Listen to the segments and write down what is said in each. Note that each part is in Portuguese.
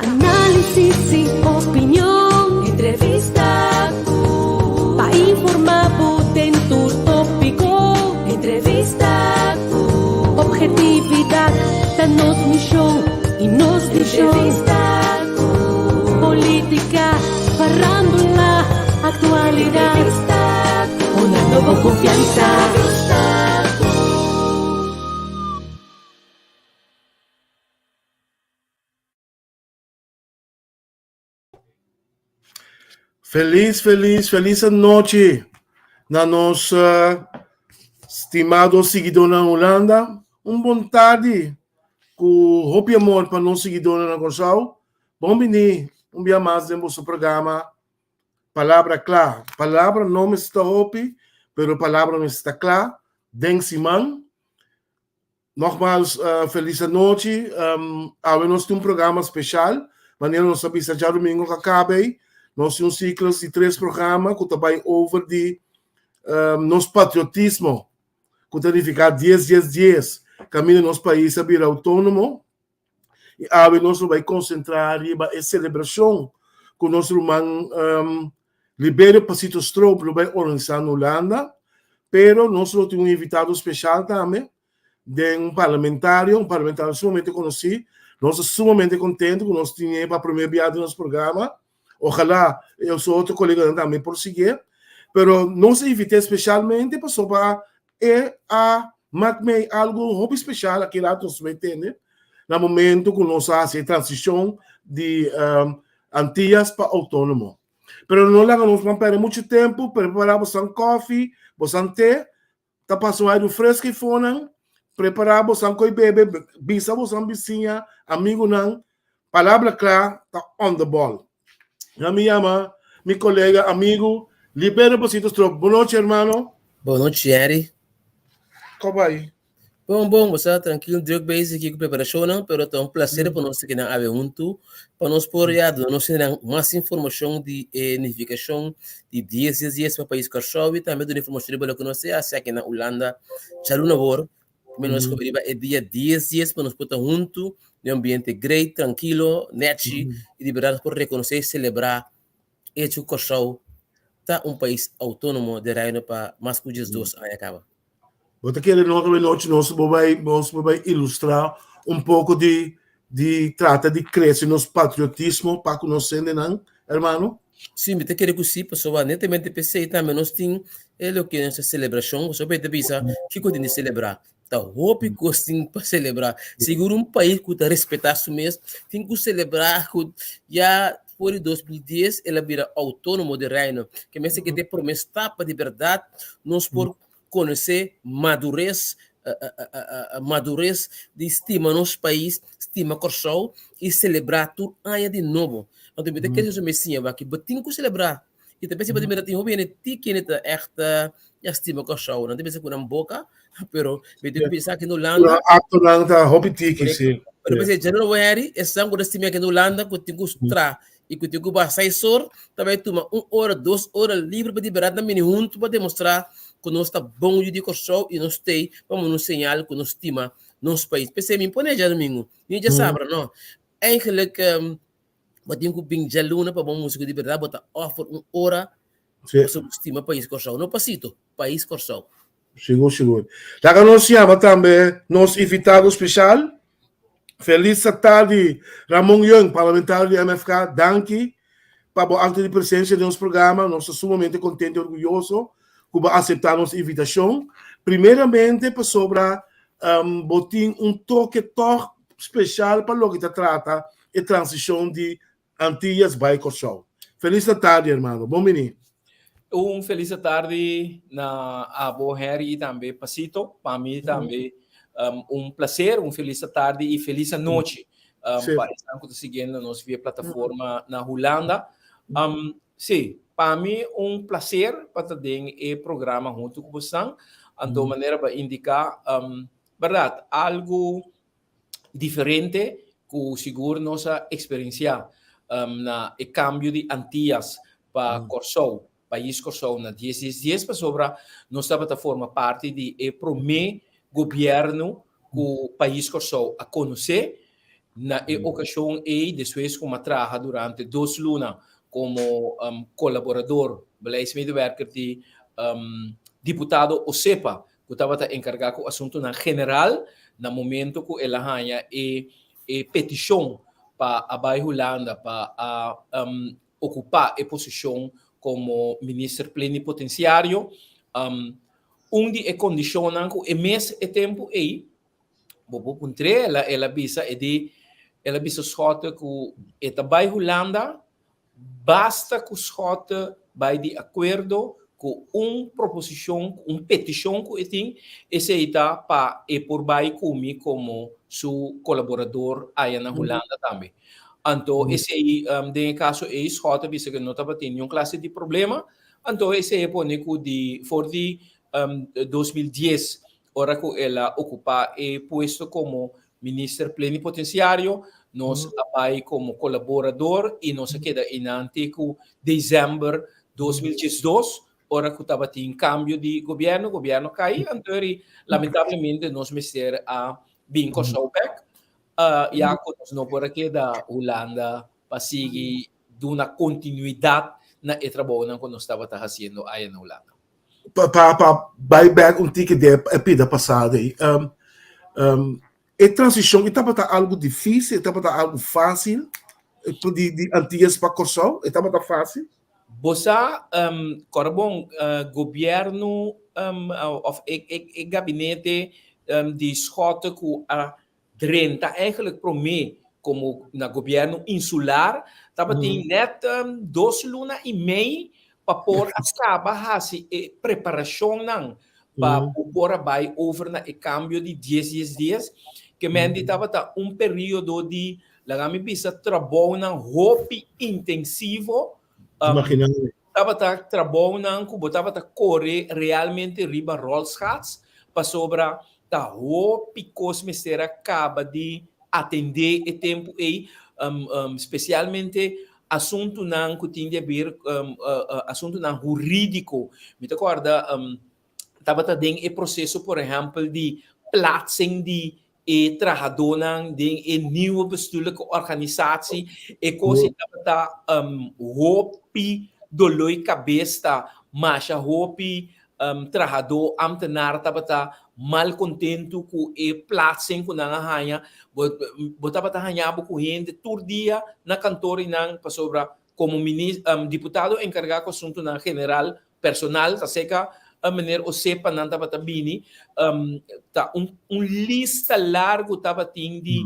análisis y opinión, entrevista pa informar en tu tópico, entrevista objetividad, danos misión y nos entrevista política, farándula, actualidad, una nueva confianza. Feliz noite na nossa estimado seguidor na Holanda. Bom tarde com hope amor para nosso seguidor na Corsal. Bom dia, dia mais em nosso programa Palavra Clara. Palavra não está hope, pero palavra não está clara. Den Simão. Nogmaals, feliz noite. Nós temos programa especial. Wanneer nós sabemos já domingo que acabei. Nós temos um ciclo de 3 programas que também over de nosso patriotismo, que tem ficar 10. Caminho nosso país a vir autônomo. E agora nós vamos concentrar em a celebração que o nosso irmão Libério Pasito Stroop vai organizar na Holanda. Pero nós temos um invitado especial também, de um parlamentário sumamente conhecido. Nós estamos sumamente contentes que nós tínhamos para a primeira viagem do nosso programa. Ojalá eu sou outro colega também por seguir, pero não se invitei especialmente para algo muito especial aqui lá nós entende no momento que nós fazemos a transição de Antillas para autônomo. Pero não vamos perder muito tempo, preparamos um coffee, um té, tá passando aí do fresco e fone, preparamos um coi bebê, bisamos uma vizinha, amigo não, palavra clara, tá on the ball. Me llama mi colega, amigo, Libério Pasito Stroop. Boa noite, irmão. Boa noite, Henry. Como vai? Bom, você está tranquilo, Dirk Base aqui com preparação, não? Pero é um prazer para nós aqui na junto, para nós por nós ter mais informação de unificação de 10 para o país Kosovo e também de informação para conhecer aqui na Holanda, já no labor, como nós cobrimos é dia 10 para nós estar junto, de um ambiente great, tranquilo, net e liberado por reconhecer e celebrar que o Kosovo está um país autônomo de reino para mais que os 2 anos acaba. Vou querer nós vai ilustrar um pouco de trata de crescer nosso patriotismo para conhecer, não, irmão? Sim, eu quero que sim, pessoal, netamente pensei também nós temos o que é essa celebração, você pode pensar que continua celebrar. Então, hope gostem para celebrar. Seguro um país que está respeitar isso mesmo, tem que celebrar que já por 2010 ela vira autônomo de reino, que mesmo que tem promessa para de verdade, nós por conhecer madurez de estima nosso país, estima Kosovo e celebrar tudo aí de novo. Então, eu quero dizer mesmo que tem que celebrar. E também se pode mirar tem hobby que é esta estima Kosovo, não tem que com boca, pero eu tenho que pensar que no Holanda Holanda hobby tiki sim. Pero pensei January é sangue da estima que no Holanda que tem que mostrar e que tem que passar 6 horas, também toma 1 hora, 2 horas livre para liberar também junto para demonstrar que nós está bom de Kosovo e nós tem vamos nos sinal que nós estima nosso país. Pensei me põe já domingo, nem já sabe, não? Eigenlijk mas tem que bem já luna para bom música de verdade, botar offer 1 hora sobre estima país Kosovo, não passito, país Kosovo. Seguro. Lá nós chama também nosso invitado especial. Feliz tarde, Ramon Young, parlamentar do MFK. Danke para a de presença do nosso programa. Nós estamos sumamente contentes e orgulhosos por aceitar nossa invitação. Primeiramente, para sobre botar toque especial para o que trata a transição de Antillas para Kosovo. Feliz tarde, irmão. Bom menino. Feliz tarde na Abo Harry e também Pasito. Para mim também prazer, feliz tarde e feliz noite para estar seguindo nos via plataforma na Holanda. Sim, para mim prazer para ter o programa junto com vocês, de maneira para indicar verdade, algo diferente que seguro nossa experiência na o cambio de Antillas para Kosovo. País Kosovo na 10 para sobre nossa plataforma parte de o primeiro governo que o país Kosovo a conhecer na ocasión después como trabaja durante 2 lunas como colaborador, beleidsmedewerker de diputado OSEPA, que estava encarregado com o assunto na general, no momento que ela ganha petição para a Bahia Holanda para ocupar a posição como ministro plenipotenciário, onde é condicionam que o mês é tempo aí, vou puntre ela bisa ela bisa schota que a Bahia Holanda basta que schota vai de acordo com proposição, petição que tem, esse está para por Bahia como seu colaborador aí na Holanda também. Então, esse aí, em caso, é schota bisa que não estava tendo nenhuma classe de problema, então esse é por de 2010, hora que ela ocupa o posto como ministro plenipotenciário, nós vai como colaborador e nós queda em antigo dezembro 2012, hora que estava em cambio de governo, o governo caiu, então lamentavelmente nós meter a Binko Showback, e a nós não por aqui da Holanda para seguir de uma continuidade na trabalho que nós estava fazendo aí na Holanda. Para buyback tique de vida passada aí, a transição estava algo difícil, estava algo fácil de antigas para Corsol, estava fácil. Bosa Corbon governo of gabinete de schota que a drenta eigenlijk promê como na governo insular, estava tem net 2 lunas e meia para pôr acaba assim preparação não para pôr vai over na câmbio de 10 dias que mendi estava período de lagami bisa trabalho na roupa intensivo estava trabalho na que botava correr realmente riba Rolls-Royce para sobra da roupa cosmecera acaba de atender o tempo aí especialmente assunto não que tinha a ver assunto não jurídico me recorda estava também o processo por exemplo de plaatsing de trabalhador de nieuwe bestuurlijke organisatie e coisa estava hopi doloi cabeça mas a hopi trabalhador ambtenaar estava mal contento com o plaatsing que não ganha botava ganhava com gente todo dia na cantora não para sobra como deputado encarregado do assunto na general personal tá seca a maneira o sepa não estava bini tá lista largo estava tendo de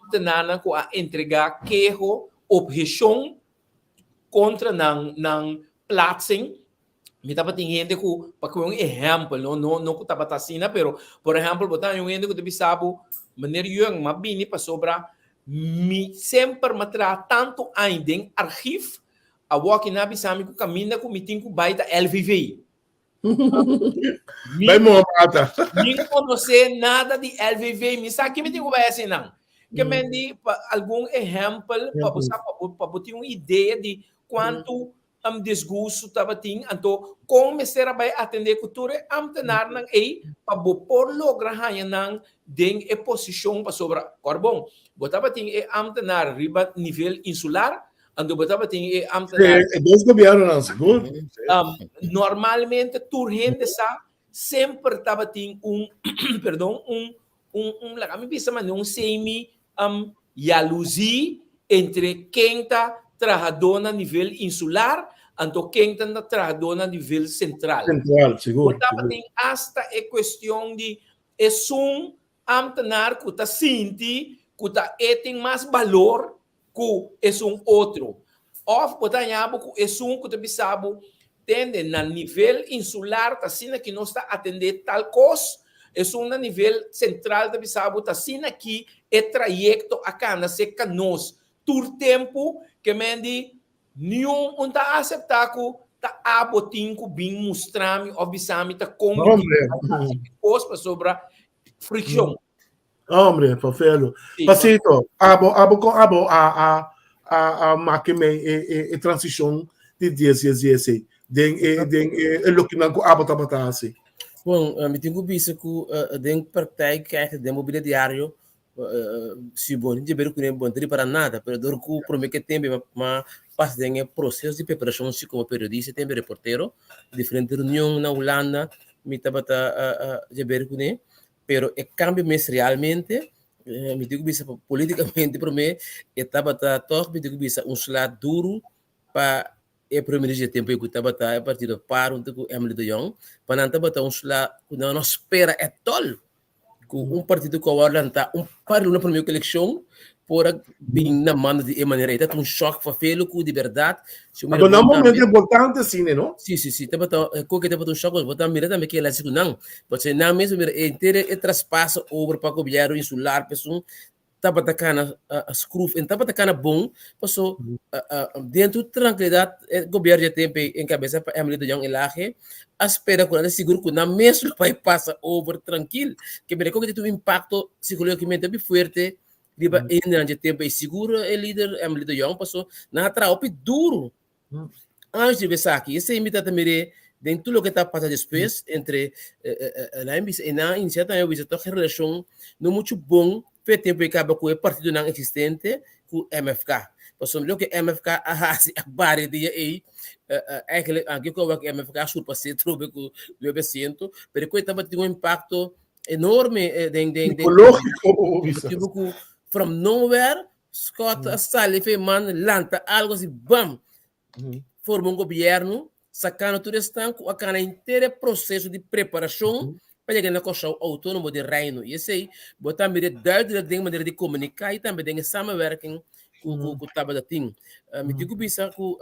ambtenaar com a entregar queijo objeção contra não plaatsing me estava tendo gente que para um exemplo não estava assim pero por exemplo botar gente que deve saber maneira yang mabini para sobra me sempre matra tanto ainda em arquivo a walk na bisami que caminha com meeting com baita LVV Vai morrer. Nem conhecer nada de LVV me sabe que me digo vai assim não que me di algum exemplo para botar uma ideia de quanto desgosto estava tendo, então como será vai atender cultura amtenar nang para por lograr nang den a posição para sobra carbon botava tem amtenar riba nível insular ando botava tem amtenar dois governos segundo normalmente turgente sa sempre estava tem perdão lá me pensa mas semi jalousie entre quem está trabalhando a nível insular então quem está trabalhando a nível central. Central, seguro. Tem hasta a questão de amtenar que está sente que tem mais valor que outro. Ou botando que que está sabe tende na nível insular está sendo que não está atender tal coisa. Na nível central está sabe está sendo que é trajeto a cana se canos tur tempo que mendi nenhum está aceitar que tá abotim que bem mostrar-me ou bisami tá como coisa sobre fricção. Hombre, perfeito. Pasito, a máquina e transição de 10 den lo que não tá assim. Bom, me tenho visto que den praktijk krijgt de mobiliario se bom de ver que nem bom para nada, pero dor que promete que tem mas passa em processo de preparação se como periodista tem reporteiro diferente reunião na Holanda me tabata de ver que nem pero é cambio mês realmente me digo bisa politicamente para mim estava toch me digo bisa lado duro para é primeiro dia tempo que estava a partir do paro com Emily de Jong para não estava lado que não espera é tol com partido que agora está paro na primeira eleição por vir na mão de maneira é choque para vê-lo com de verdade agora não momento importante assim não sim estava com que estava choque botar mira também que ela se não porque não mesmo mira inteiro é traspasso over para o governo insular pessoa estava atacando a screw estava atacando bom passou dentro de tranquilidade o governo já tem em cabeça para Emily de Jong elaje espera quando seguro que não mesmo vai passar over tranquilo que mira que tem um impacto psicologicamente bem forte riba ainda de tempo e seguro o líder Emily de Jong passou na traupe duro antes de ver aqui esse imita também dentro tudo o que está passando depois entre na iniciativa eu visito a relação não muito bom foi tempo que acaba com o partido não existente com o MFK passou melhor que MFK a vários dias aí aqui que o MFK surpassou trouxe com o 900 pero que estava tendo um impacto enorme tipo from nowhere Scott Salif man lanta algo assim bam forma governo sacando tudo estanco a cana inteiro processo de preparação para chegar na Constituição Autônoma de Reino e esse botar me de maneira de comunicar e também de samenwerking com o trabalho da team me digo bisa com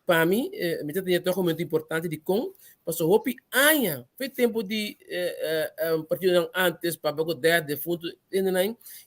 para mim me tem um momento importante de com passou hopi anha foi tempo de partido antes para o 10 de fundo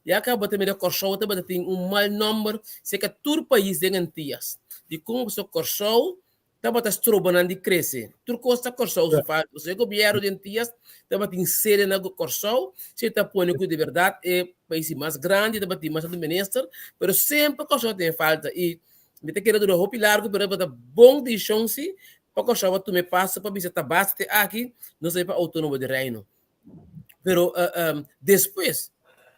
e acaba também da Constituição também tem mal número se que todo país tem antias de como o Constituição estava estrobando de crescer. Tudo costa Corsol se faz. O governo de Antillas estava tem sede na Corsol. Se está pondo que de verdade é país mais grande, estava tem mais administrador, mas sempre Corsol tem falta e me tem que ir do largo, para dar bom de chance para Corsol tu me passa para visitar bastante aqui, não sei para autônomo de Reino. Pero depois,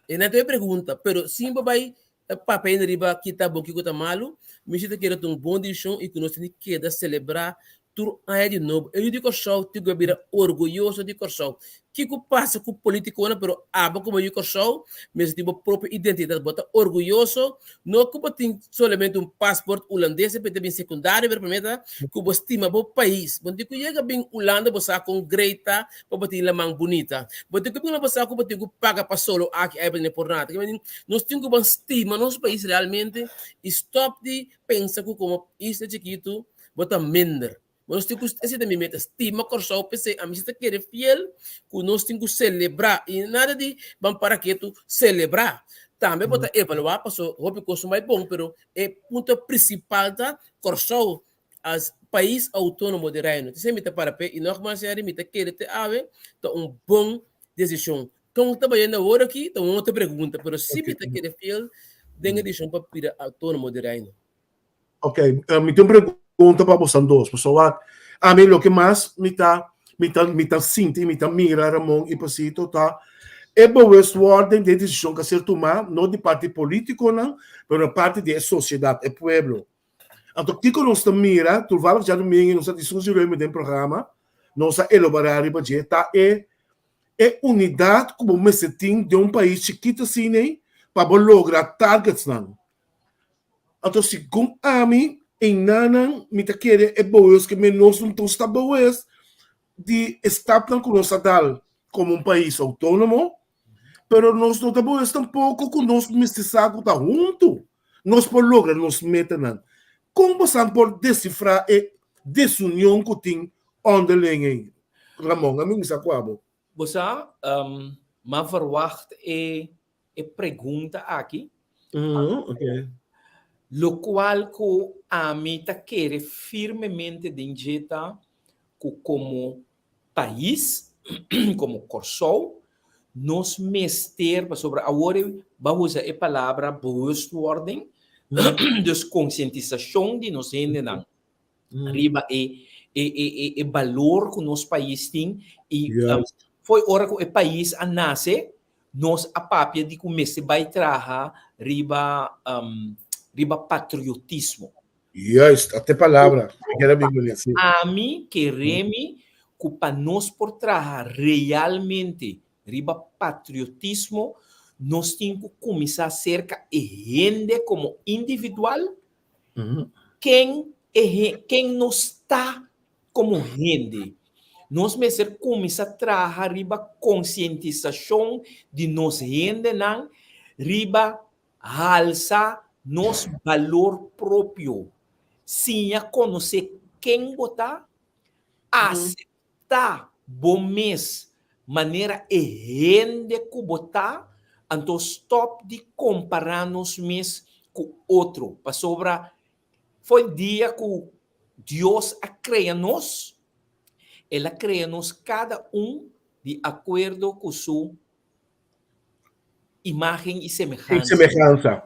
e não tem pergunta, pero sim vai papel na riba que está bom que está malo, me sinto que era um bom edição e que nós temos que celebrar tudo aí de novo. Eu digo show, tu que vira orgulhoso de show. Que passa com político, pero aba como eu show, mas tipo própria identidade, bota orgulhoso, não que tem somente um passaporte holandês, mas também secundário, para permitir que você estima o país. Bom, digo chega bem Holanda, você com Greta, para bater la mão bonita. Bom, digo bem você com bater paga para solo aqui aí bem por nada. Nós temos que estima nosso país realmente, stop de pensar que como isso é chiquito, bota minder. Nós temos que estima Corsol, pensei, a mim está querer fiel, que nós temos que celebrar, e nada de vamos para que tu celebrar. Também pode evaluar, passou, roupa custo mais bom, pero é ponto principal da Corsol, as país autônomo de Reino. Você me está para pé, e nós mais me está querer ter ave, então bom decisão. Então, trabalhando agora aqui, então outra pergunta, pero se me está querer fiel, tem decisão para pedir autônomo de Reino. Ok, me tem pergunta para vocês dois, pessoal. A mim, o que mais me tá sinto, me tá mira, Ramon e Pasito, tá? É boa essa ordem de decisão que ser tomada, não de parte político, não, mas parte da sociedade, é povo. Então, que nós mira, tu vai já no meio, nós discutimos no programa, nós elaborar o budget, tá? É unidade como me setim de país chiquito assim, né? Para lograr targets, não. Então, segundo a mim, em nada, me tá querendo é boas que nós não estamos boas de estar com nossa dal como país autônomo, pero nós não estamos boas tampouco com nós mestiçados tá junto. Nós por lograr nos meter como você pode decifrar a desunião que tem onderling? Ramon, a mim isso acaba. Você, mas verwacht a pergunta aqui. Ok. Lo qual que a mim está querer firmemente de injeta como país, como Corsol, nos mester sobre agora vamos usar a palavra bewustwording, dus conscientização de nós ainda riba e valor que nosso país tem e foi hora que o país nasce nós a papia de começar vai trabalhar riba patriotismo. Yes, até palavra. Era Bíblia, sim. A mim queremos que para nós por trabalhar realmente riba patriotismo, nós temos que começar a ser gente como individual, quem não está como gente. Nós mesmos começar a trabalhar riba conscientização de nós gente, não, riba alça nosso valor próprio. Sim, a conhecer quem botar, aceitar bom mês, maneira gente que botar, então stop de comparar nos mês com outro. Para sobra, foi dia que Deus a cria nós, ela cria nos cada de acordo com sua imagem e semelhança. Semelhança.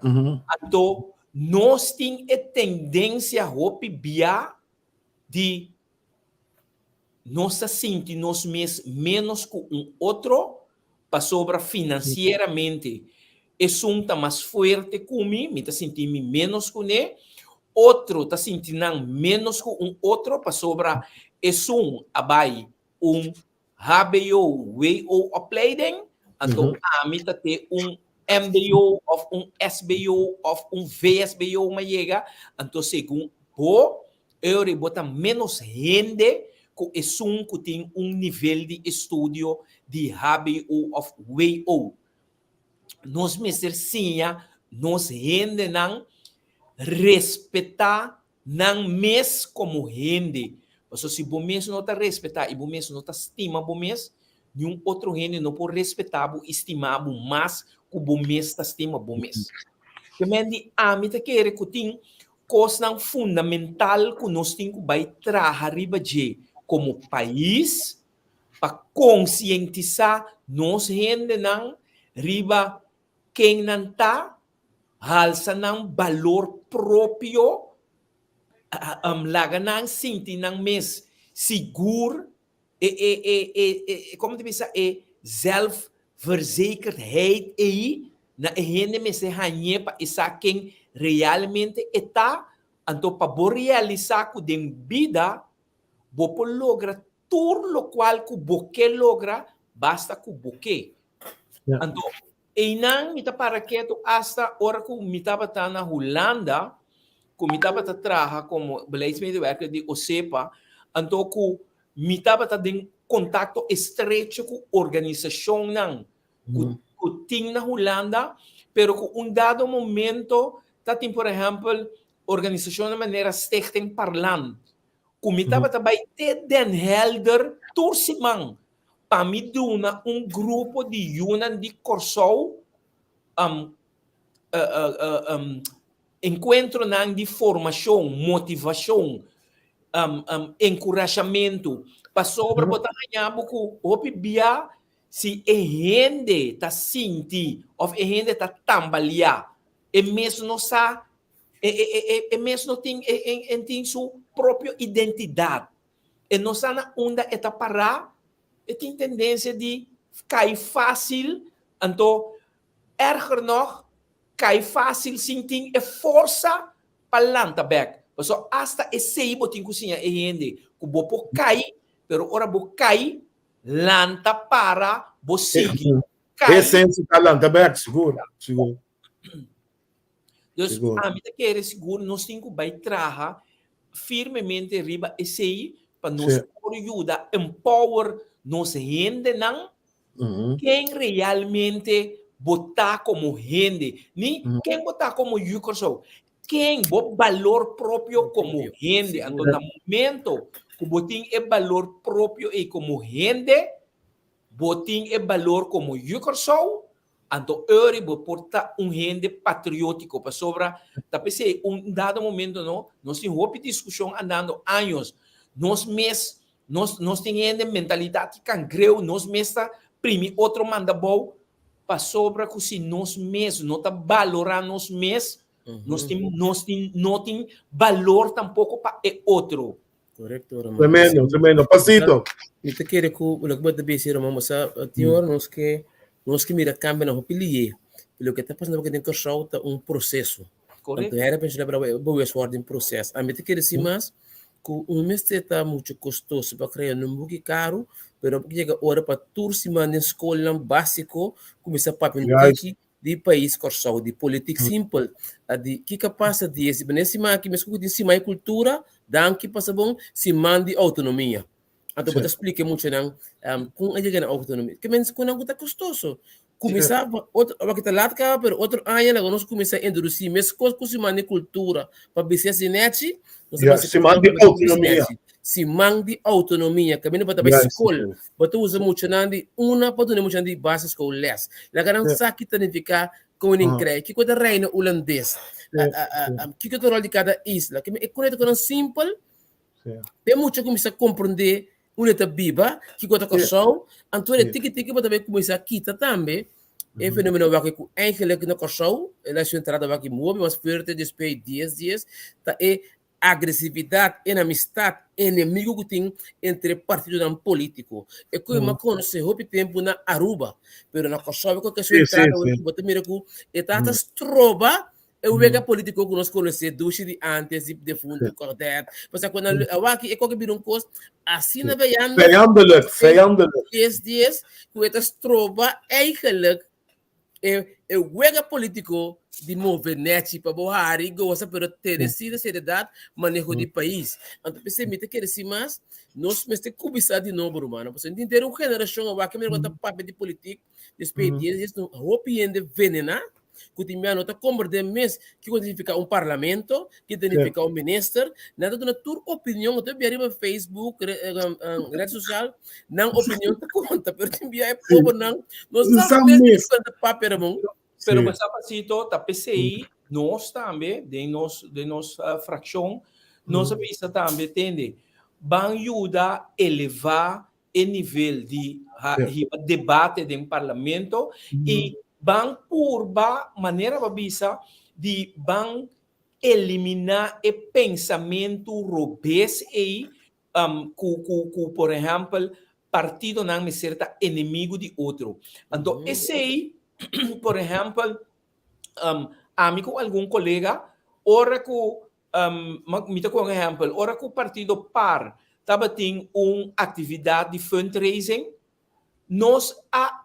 Então, nós temos a tendência a copiar de nós sentir nós menos que outro, para sobra financeiramente. É um está mais forte que mim, me está sentindo menos que ele. Outro está sentindo menos que outro, para sobra é abai HBO, way of playing. Então, a mim está ter MBO, of SBO, of VSBO, mas chega. Então, segundo eu botar menos gente que que tem nível de estudo de HBO of WO. Nós mesmo nós gente não respeitar não mesmo como gente. Porque se você mesmo não está respeitar e você mesmo não está estima você mesmo, nenhum outro gente não pode respeitar e estimar mais que você mesmo está estima você mesmo. Também a mim te quer que tem coisa fundamental que nós temos que trabalhar como país para conscientizar nós gente não riba quem não está alça não valor próprio laga não sente não mes seguro como te pensa zelfverzekerdheid na gente me se hanye para isa quem realmente está então para realizar que den vida você logra tudo lo qual que você logra basta que você então e não me para que hasta hora que me estava na Holanda que me estava trabalhar como beleidsmedewerker de OCEPA então que me estava em contato estreito com a organização não que tinha na Holanda pero que dado momento tem por exemplo organização de maneira Stichting Parlant que me estava também den helder tursimang para me dar grupo de Yunan de Corsou encontro de formação, motivação, encorajamento, para sobre botar ganhar que hopi bia se a gente está sentindo ou a gente está tambalear, e mesmo não sabe, e mesmo não tem sua própria identidade, e não sabe onde está parar, e tem tendência de cair fácil, então erger nog, cai fácil sentir a força para lanta back. Então, hasta esse botin cozinha e gente que bopo cai, pero ora bo cai, lanta para bo seguir. Essência da lanta back, seguro. Então, a mim quer seguro, nós temos que trabalhar firmemente riba esse para nos ajudar, empower nos gente não, quem realmente botar como gente, nem quem botar como Yukorso, quem botar valor próprio como gente. Então, no momento que botem é valor próprio e como gente, botem é valor como Yukorso, então eu vou portar gente patriótico para sobra. Talvez dado momento nós temos uma discussão andando anos, nós temos gente mentalidade cangreu, nós mesmos primi outro manda bom para sobra que se nós mesmos não está valorando nós mesmos, nós temos valor tampouco para outro. Correcto. Tremendo. Pasito. Eu te quero que o que você dizer, mas tinha nós que nós que mira cambia na opinião, pelo que está passando porque tem que soltar um processo. Correto. Então, era para celebrar o esforço em processo. A mim te quer dizer mais que um mês está muito custoso para criar um pouco caro, pero porque chega hora para todos se mandar escola básico, começar a papel de país corção, de política simples, de que capaz de esse, nesse aqui mesmo de cima cultura, dan que passa bom, se mande autonomia. Então, eu expliquei muito não, com a chegada autonomia, que menos quando não está custoso. Começar outro, kita lá cá, pero outro ano nós vamos começar a introduzir mais coisas que se mande cultura para business net, se mande autonomia. Se mande autonomia, que não para escola, para usar muito nandi uma para não muito nandi base escolas. La gran saque significa como incrível, que coisa reina holandês, que coisa rol de cada isla, que é coisa tão simples, tem muito começar a compreender uma viva que coisa corção, então é tiki para também começar a quitar também. É fenômeno que eigenlijk na corção, ela se entrada vai que move, mas forte despeito 10 dias, tá é agressividade, enemistade, inimigo que tem entre partidos não políticos. É que eu conheço houve tempo na Aruba, pero na Kosovo que se entrada, eu boto mira que etata stroba, eu vejo político que nós conhecemos de antes de fundo correto. Mas quando eu aqui é que vira coisa assim na vijandelijk. 10 dias que etata stroba eigenlijk é o wega político de mover net para borrar e gosta para ter decida seriedade manejo de país. Então percebe que assim mais nós mesmo cobiçar de novo romano. Você entender uma geração agora que me conta papel de política despedidas isso hopiende venena que tem minha nota compreender mês que significa parlamento que significa ministro nada de tua opinião até bem no Facebook rede social não opinião te conta pero tem bem é povo não nós sabemos quanto papel é bom. Pero mas Pasito, da PCI, nós também, de nossa fração, nós precisa também entender, vai ajudar a elevar o nível de debate do parlamento e vão por maneira de vão eliminar o pensamento robês e por exemplo, partido não é certo inimigo de outro. Então, esse aí por exemplo, amigo algum colega, ora que me dá um exemplo, ora que o partido PAR estava tendo uma atividade de fundraising, nós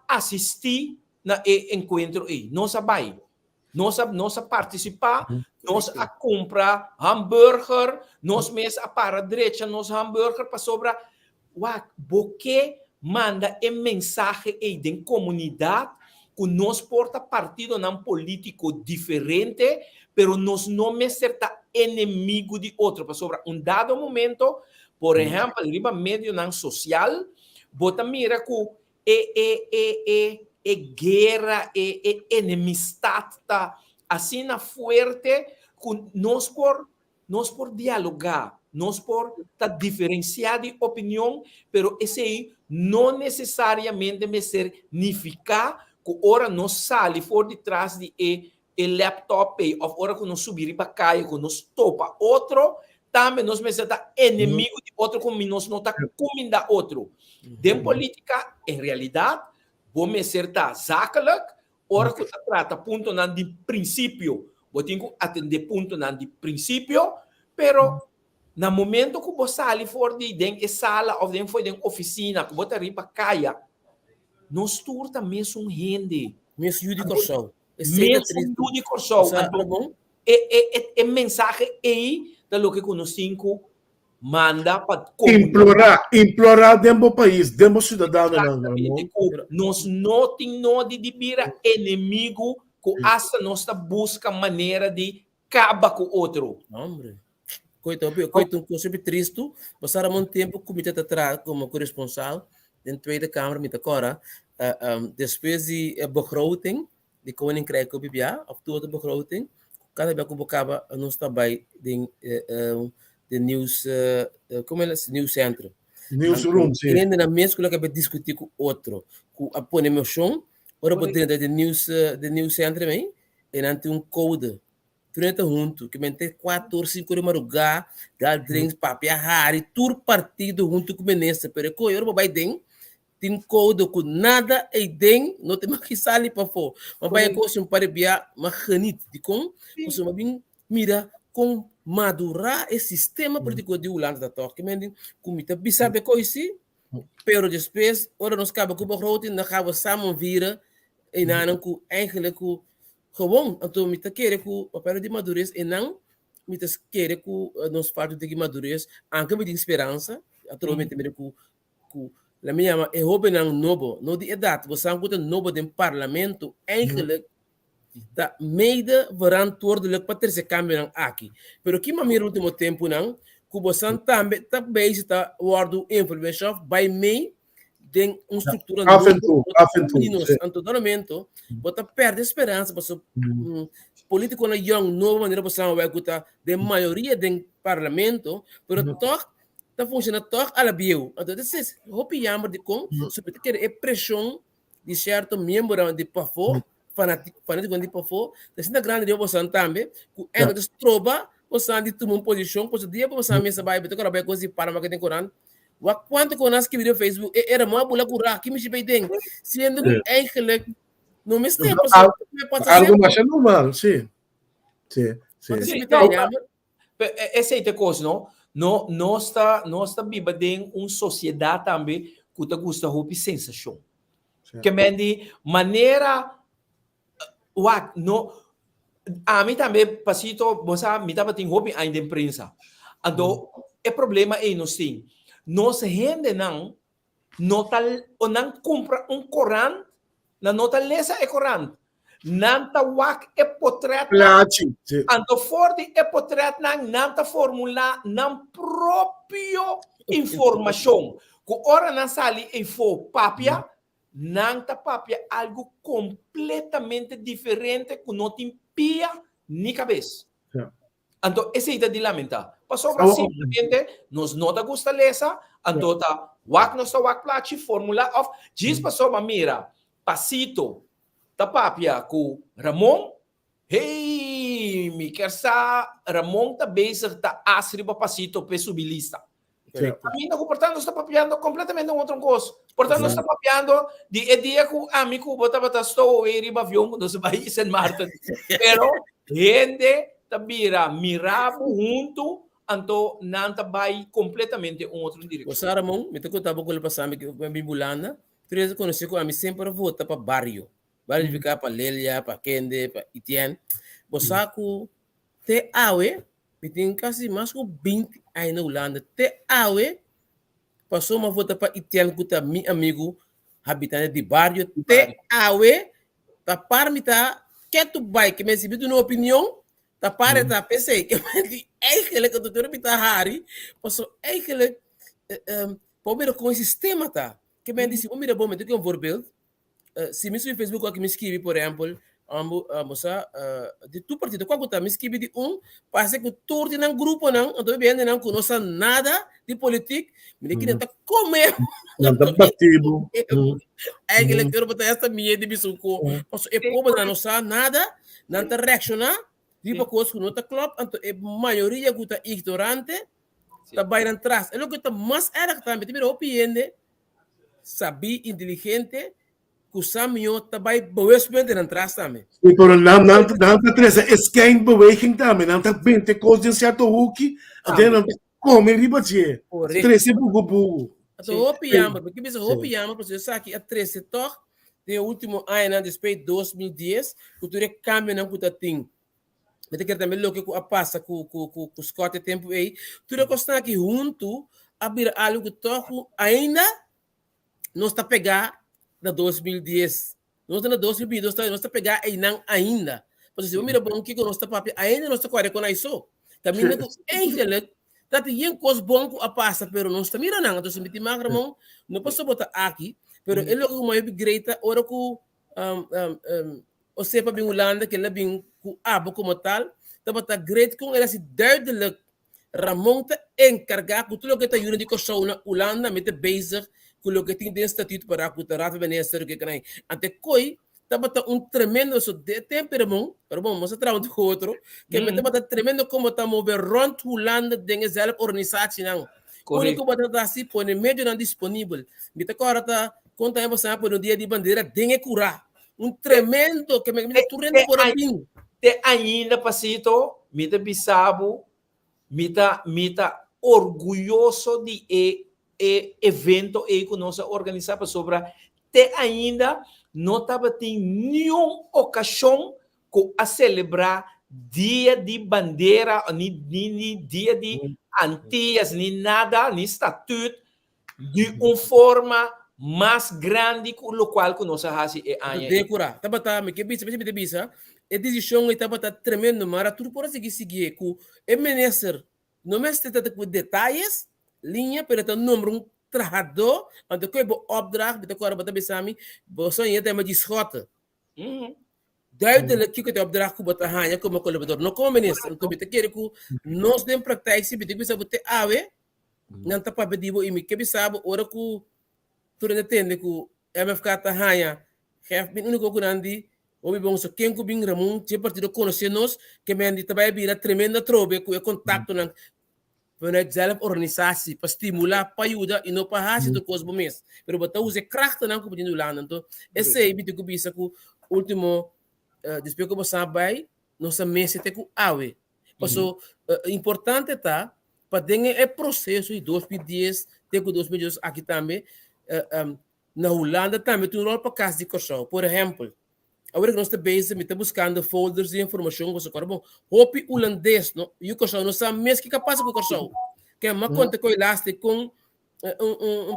assistir na encontro aí, nós vai, nós participar, nós a comprar hambúrguer, nós mesmo a para a direita, nós hambúrguer para sobrar, porque manda uma mensagem aí da comunidade que nós porta partido não político diferente, pero nós não é certa inimigo de outro. Para sobre um dado momento, por exemplo, riba meio não social, bota mira que guerra, enemistade tá assim na forte, que nós por dialogar, nós por diferenciar de opinião, pero esse aí não necessariamente me significa que ora nós sali por detrás de laptop ou ora que nós subir para cair, que nós topa outro, também nós me senta inimigo de outro, como nós não está comendo outro. De política, em realidade, vou me acertar zakelijk, ora que trata ponto não de princípio, vou ter que atender ponto não de princípio, pero no momento que você sali for de dentro sala ou dentro foi dentro oficina, que você riba caia, nós turta mesmo rende. Mesmo de corção. Mesmo de corção. É mensagem aí da lo que nós cinco manda para implorar dentro do país, dentro do cidadão. Nós não temos de virar inimigo que essa nossa busca maneira de acabar com o outro. Hombre. Coitado, um conceito triste, passaram um tempo que me atrás como corresponsal de Tweede Kamer met agora, depois de begroting, de koninkrijk op BBA, of de begroting, cada vez que bocava nós também de news, como é news center. Newsroom, sim. Ainda na mesma que eu discutir com outro, com a pôr meu chão, ora por dentro de news center também, e não tem code. Frente junto, que tem 4 ou 5 de madrugada, dá drinks, papel, hari, tur partido junto com o ministro, pero que eu vou bem Tem code com nada e deng, não tem mais que sali para fora. Mas vai com um para biar, mas ganit de com, você mas bem mira com madurar esse sistema político de Holanda da toque, men com mita bisabe coisa, pero depois ora nos acaba com o route na acaba samen vira e não com eigenlijk com gewoon, então mita querer com o papel de madurez e não mita querer com nos fatos de madurez, anche mit esperança, atualmente mira com la minha é hobe nang nobo, no di edad, você anguta nobo de parlamento, eigenlijk da mede verantwoordelijk para ter esse câmbio nang aqui. Pero que mamir último tempo nang, kubo san tambe ta base ta wardu influência by me den estrutura Afentu. anto momento, bota perde esperança, você político na young nova maneira você vai guta de maioria den parlamento, pero toch tá funcionando toch a la bio. Então, desses, hopi jammer de com, sobre que é pressão de certo membro de pafo, fanático de pafo, desses na grande de você também, que é que troba, você de tomar uma posição, você dia você mesa vai, beto cara vai coisa para uma que tem coran. Wa quanto que nós que vídeo Facebook era uma bula cura, que me chipei tem, sendo que eigenlijk não me está algo mais normal, sim. Sim. Essa é a coisa, não? Nós está vivendo uma sociedade também que gosta de sensação. Que de maneira a mim também passito você me tava tem hobby ainda imprensa. Então o problema é nós tem nós gente não compra Coran na nota lesa Coran. Nanta wak e potret anto forte e potret nanta formula nan proprio informação que ora na sali e for papia nanta papia algo completamente diferente que não tem pia ni cabeça. Anto esse é de lamentar. Passou simplesmente nos nota gusta lesa anto ta wak nosta wak placi formula of diz passou mira pasito tapapia com Ramon, me quer sa Ramon tá bezig tá asri para pasito pesubilista. A mim não, portanto, está papiando completamente um outro coisa. Portanto, não está papiando de dia com amigo bota estou e riba avião quando se vai em Martin. Pero gente tabira mirabo junto anto nanta vai completamente um outro direção. Você Ramon, me tocou tava com ele passando que me bulanda, três conheci com a mim sempre vota para barrio. Vai ficar para Lélia, para Kende, para Etienne. Bosaku, te awe, me tem quase mais de 20 anos na Holanda. Te awe, passou uma volta para Etienne, que é meu amigo, habitante de bairro. Te awe, tá para me tá, que tu vai, que me exibiu uma opinião, tá para tá pensei, que me diz, que ele que tu tem que hari, passou, que ele, pobre com esse sistema tá, que me disse, mira bom, me tem que voorbeeld. Se me subir Facebook aqui me escreve, por exemplo, de tu partido, qual que me escreve de parece que tu tem um grupo não, então bem não conhece nada de política, me diz que não comer, não tá batido. É que ele quer botar essa minha de bisuco, posso é pobre não sabe nada, não tá reaccionar, tipo coisa que não tá club, então a maioria que tá ignorante, tá bairando atrás, é o que tá mais era que também, tem opinião, sabe inteligente. Kusamio tabay bewust bent in een trust também. E por não treze é quem beweging também, não tá 20 coisas em certo hook, até não come ribatie. 13 bugu. Então hopiama, porque bisa hopiama, porque eu aqui a 13 toch de último ano depois 2010, cultura cambia não cuta ting. Mas que também lo que a passa com Scott tempo aí, tudo que está aqui junto, abrir algo que toco ainda não está pegar na 2010. Nós na 2010 nós está pegar aí não ainda. Porque se eu mira bom que nós está papel ainda nós está com isso. Caminha com ele, tá tem coisa bom a passa, pero não está mira não. Então se me tem macramão, não posso botar aqui, pero ele é uma upgrade ora com o sepa bem Holanda que ele bem com abo como tal, tá botar great com ele se duidelijk Ramon te encargar com tudo que tá indo de coisa na Holanda, mete bezig com o que tem de estatuto para a rato benestar que canai. Até coi tava tremendo so de temperamento, pero bom, mas trabalho com outro, que me tava tremendo como tá mover rond Holanda dengue zelf organisatie não. Quando tu bota assim, põe meio não disponível. Me tá agora tá conta aí você no dia de bandeira tem curar tremendo que me turrendo por aqui te ainda pasito mita bisabo mita orgulhoso de evento que nós organizamos sobre te ainda não estava tem nenhuma ocasião a celebrar dia de bandeira nem dia de Antillas nem nada nem estatuto de uma forma mais grande que o qual que nós fazemos decora tá me que bisa a decisão estava tremendo mas tudo por seguir com o ministro não me está com detalhes linha para ter número trajador onde que o opdracht de agora para besami você ia ter uma discota duidelijk que o opdracht que botar hanya como colaborador não como ministro que te quer que nós tem prática se bitte bisa botar ave não tá para pedido e me que bisa ora que tu não entende que MFK tá hanya chef bin único que nandi o bom so quem que bin ramon tinha partido conhecer-nos que me andi também vira tremenda trobe com o contato não para zelf organisatie para estimular para ajudar e não para hacer do coisa mês pero botar use kracht não como dindo lá então esse é bitte que bisa que último depois que você vai nossa mês tem que ave passo importante tá para ter é processo de 2010 tem que 2010 aqui também na Holanda também tem um rol para casa de corção por exemplo agora que nós estamos buscando folders de informação você cara bom hopi holandês no e o corção não sabe mesmo que capaz com o corção que é uma conta com elástico com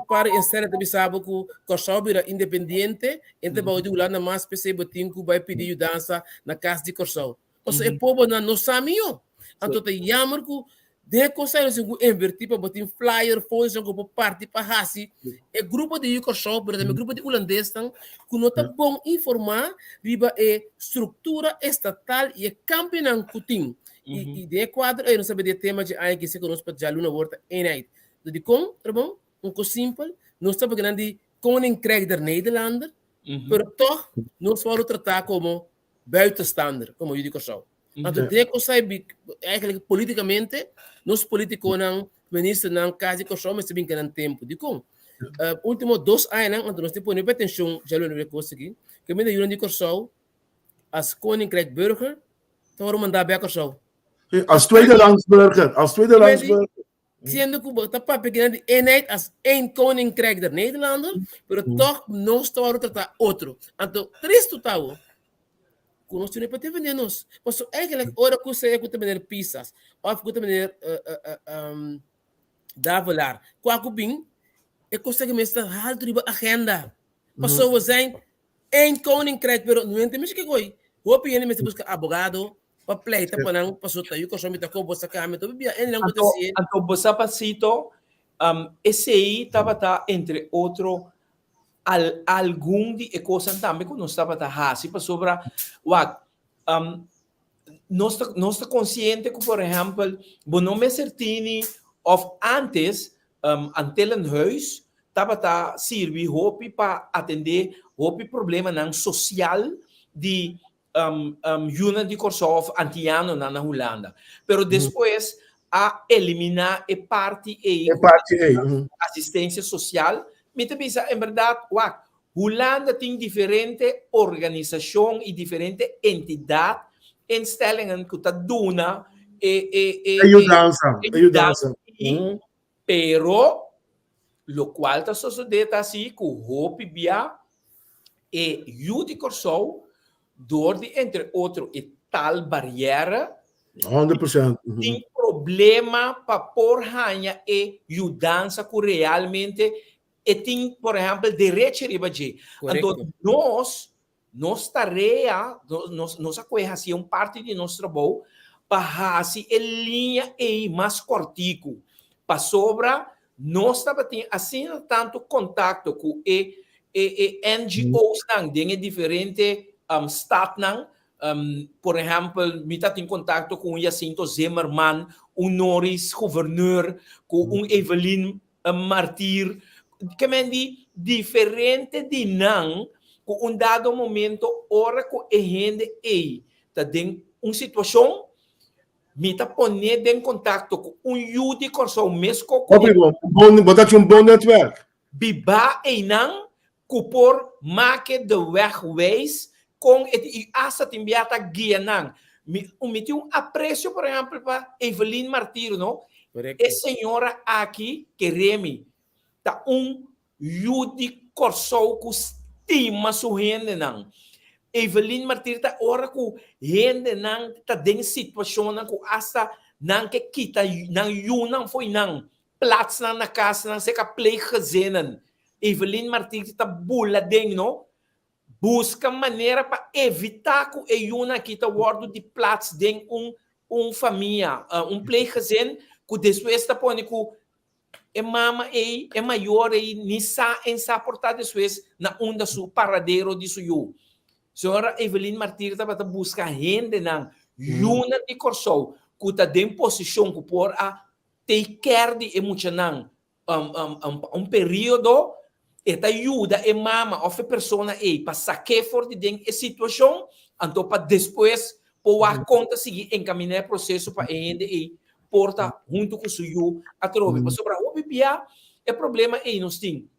par instante de sabe que o corção vira independente entre o de Holanda mais PC botinho que vai pedir dança na casa de corção ou seja o povo não sabe eu então te chamar que de conseguir invertir para botar flyer, folders, para parte para hasi. O grupo de Yukoshop, o grupo de holandês, que não está bom informar riba a estrutura estatal e a campeonato que tem. E de quadro, eu não sabia de tema de aí que se conosco para já luna volta em aí. De como, tá bom? Coisa simples. Não está pegando de Koninkrijk der Nederlander, pero toch nós vamos tratar como buitenstander, como Yukoshop. Então, de consegue eigenlijk politicamente nós políticos não ministro não casa que só mas bem que não tempo de com último 2 anos então nós temos uma atenção já não vai conseguir que me deu de corso as Koninkrijk burger então mandar bem corso als tweede landsburger sendo que está para pegar de eenheid als één Koninkrijk der Nederlander pero toch não está a tratar outro então triste tal conosco não pode vender nós. Mas eigenlijk ora que você que também pisas, ou que também dá valer. Qual bem é consegue mesmo alto riba agenda. Pessoas zijn één koninkrijk, pero não entende que coi. Hope ele mesmo busca advogado para pleita para não passou tá eu que me com você cá me tô bem ele não acontecia. Então você passito esse aí estava entre outro algum de coisas também que nós estava assim para sobre nós está consciente que por exemplo não me certini of antes antelen huis estava servir hope para atender hope problema não social de Juna de Korsov antiano na Holanda pero depois a eliminar parte assistência social me pensa, em verdade, Holanda tem diferente organização e diferente entidade, instellingen que está dona ajudança. Pero, lo qual está sucedendo assim, que o Hope Bia e Judy Corso, entre outros, e tal barreira, 100%. tem problema para por ranha e ajudança que realmente e tem, por exemplo, direito de ribaji. Então, nós tarefa, nós coisa parte de nosso trabalho para fazer a linha e mais cortico. Para sobra, nós temos assim tanto contato com NGOs de diferentes estados. Por exemplo, me está em contato com o Jacinto Zimmermann, Norris, governeur, com Evelyn Martir, que me di diferente de não com dado momento ora com a gente aí tá tem uma situação me tá poner em contato com Judy Corso mesmo com botar um bom network biba e não Kupor make de wegwijs com e asa timbiata guianang. Umiti aprecio, por exemplo, para Evelyn Martiro, não? Correcto. A senhora aqui, que remi, tá judi corsou com estima su rende, não. Evelyn Martiro tá ora com rende, não, tá den situação, não, com asa, não, que kita, não, não foi, não. Plaats na casa, não, se ka play gezinnen. Evelyn Martins está bula dentro, busca maneira para evitar que a Yuna kita word de plaats dentro família, play gezin, que depois está pondo que mama é maior e nisa em saportar depois na onda su paradeiro de suyo. Senhora Evelyn Martins está para buscar gente na Yuna de Corsou, que está em posição que por a take care de emocional período esta ajuda a mama ou a pessoa para sacar fora de a situação, então para depois pôr conta seguir encaminhar o processo para ele porta junto com o seu a trove. Mas sobre o bibia é problema aí nós tem.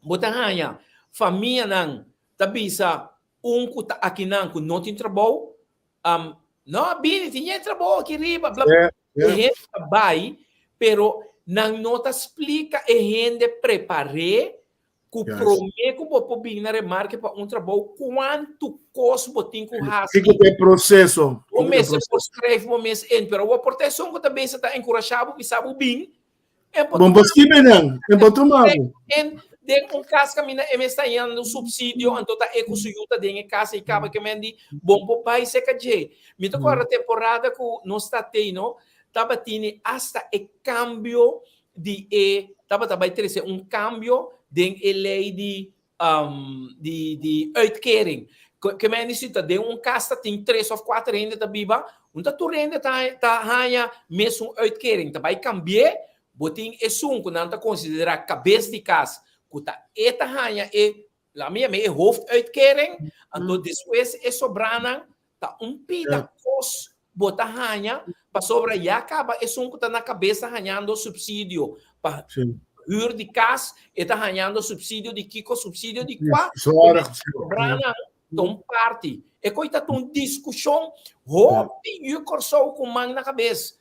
Botanha família não tabisa que tá aqui não tem trabalho, não bem tinha trabalho aqui riba, blá blá, vai, pero não nota explica e rende prepare que prometo para vir na remarca para trabalho quanto custa botin com raça. Que é processo? O mês por escrever o mês em, pero a proteção que também está encorajado e sabe bem. Bom, mas que bem, é bom tomar. De casa que me está indo subsídio, então tá ecosujuta de casa e acaba que me diz bom para pai se que me tocou a temporada que não está tendo, tava tendo hasta o cambio de tava ter cambio de lei de uitkering. Que me diz de casa tem 3 ou 4 renda da biba, tu renda tá hanha mesmo uitkering, tá vai cambiar, botin que não tá considerar cabeça de casa. Kuta eta hanya la minha me hoofduitkering, então depois sobrana tá pita kos bota hanya para sobra e acaba que na cabeça hanhando subsídio para huur de casa eta hanhando subsídio de kiko subsídio de qua sobrana tom parte e coita tom discussão hopi e corso com man na cabeça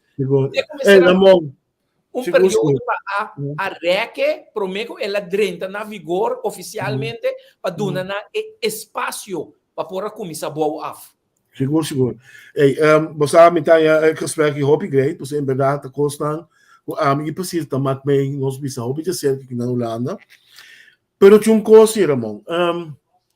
período para a REC, prometo, ela entra na vigor oficialmente para dar espaço para pôr a comissão boa af. Seguro. Você sabe que eu respeito que hobby great, você em verdade costan, e precisa tomar bem nos bisa hobby de ser aqui na Holanda. Pero tinha coisa, Ramon.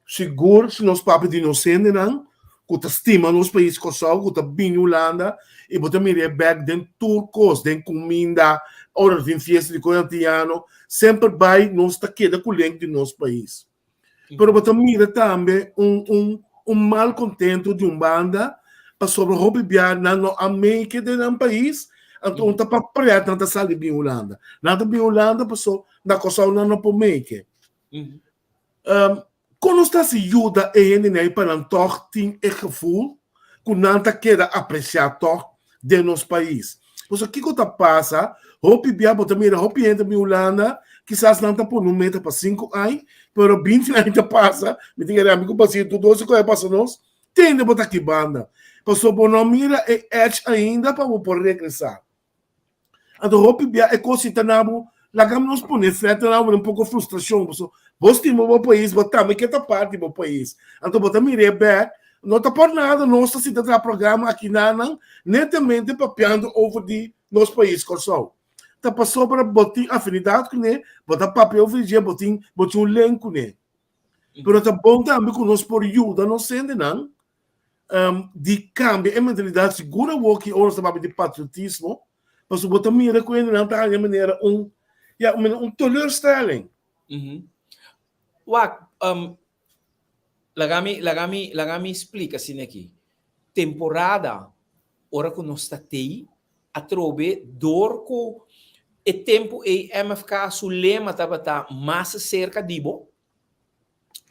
Seguro se nós papo de inocente não, que tá estima nos países Kosovo, que tá bem Holanda. E botar mir back den turcos, den comida, hora de festa de coreano, sempre vai nos taqueda com o link de nosso país. Pero botar mir também mal contento de banda para sobre o hobby biar na no América de um país, então tá para preto na sala de Holanda. Nada bem Holanda passou na Kosovo não por make. Quando está se ajuda e ainda nem para não tortin e gevoel, que não tá queda apreciar toch de nosso país. Pois o que passa, hopi biabo também hopi entra em Holanda, quizás não tá por um meta para 5 anos, pero 20 anos passa, me diga amigo paciente, tudo isso que passa nós, tem de botar aqui banda. Passou por não mira e edge ainda para poder regressar. Então hopi biabo é coisa que nabo, lagamos nos poner frente a um pouco frustração, passou. Vos temos o país, botamos que tá parte do país. Então botar mira back. Não está por nada, nós estamos a programa aqui na netamente papiando over de nosso país, Kosovo. Está passou para botar afinidade com ele, botar papel vigia, botar um link com ele. Mas está bom também que nós por ajuda, não sendo não, de cambio em mentalidade segura, o que hoje está de patriotismo, mas o botar mira com ele não está de maneira teleurstelling. Lagami explica assim aqui. Temporada, ora que nós está a trove, dor com o tempo e MFK su lema tá mais cerca de bo.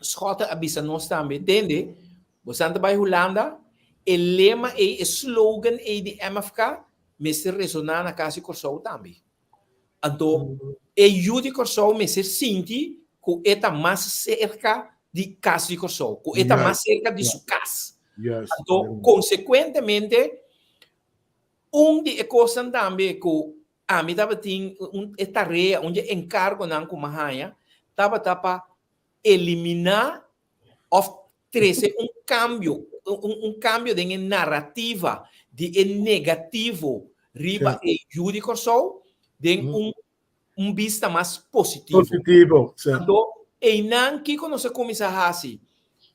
Schota abisa nós também, entende? Você anda para Holanda, o lema e slogan de MFK, me se resonar na casa Kosovo também. Então, e ajuda Kosovo me se sente que está mais cerca de casa de Kosovo, que está mais cerca de sua casa. Então, consequentemente, de coisas também que a mim estava tendo uma tarefa, encargo não com Mahanha, estava para eliminar ou trazer cambio de narrativa de negativo riba e jurídico só de vista mais positivo. Então, e não que quando se começa assim,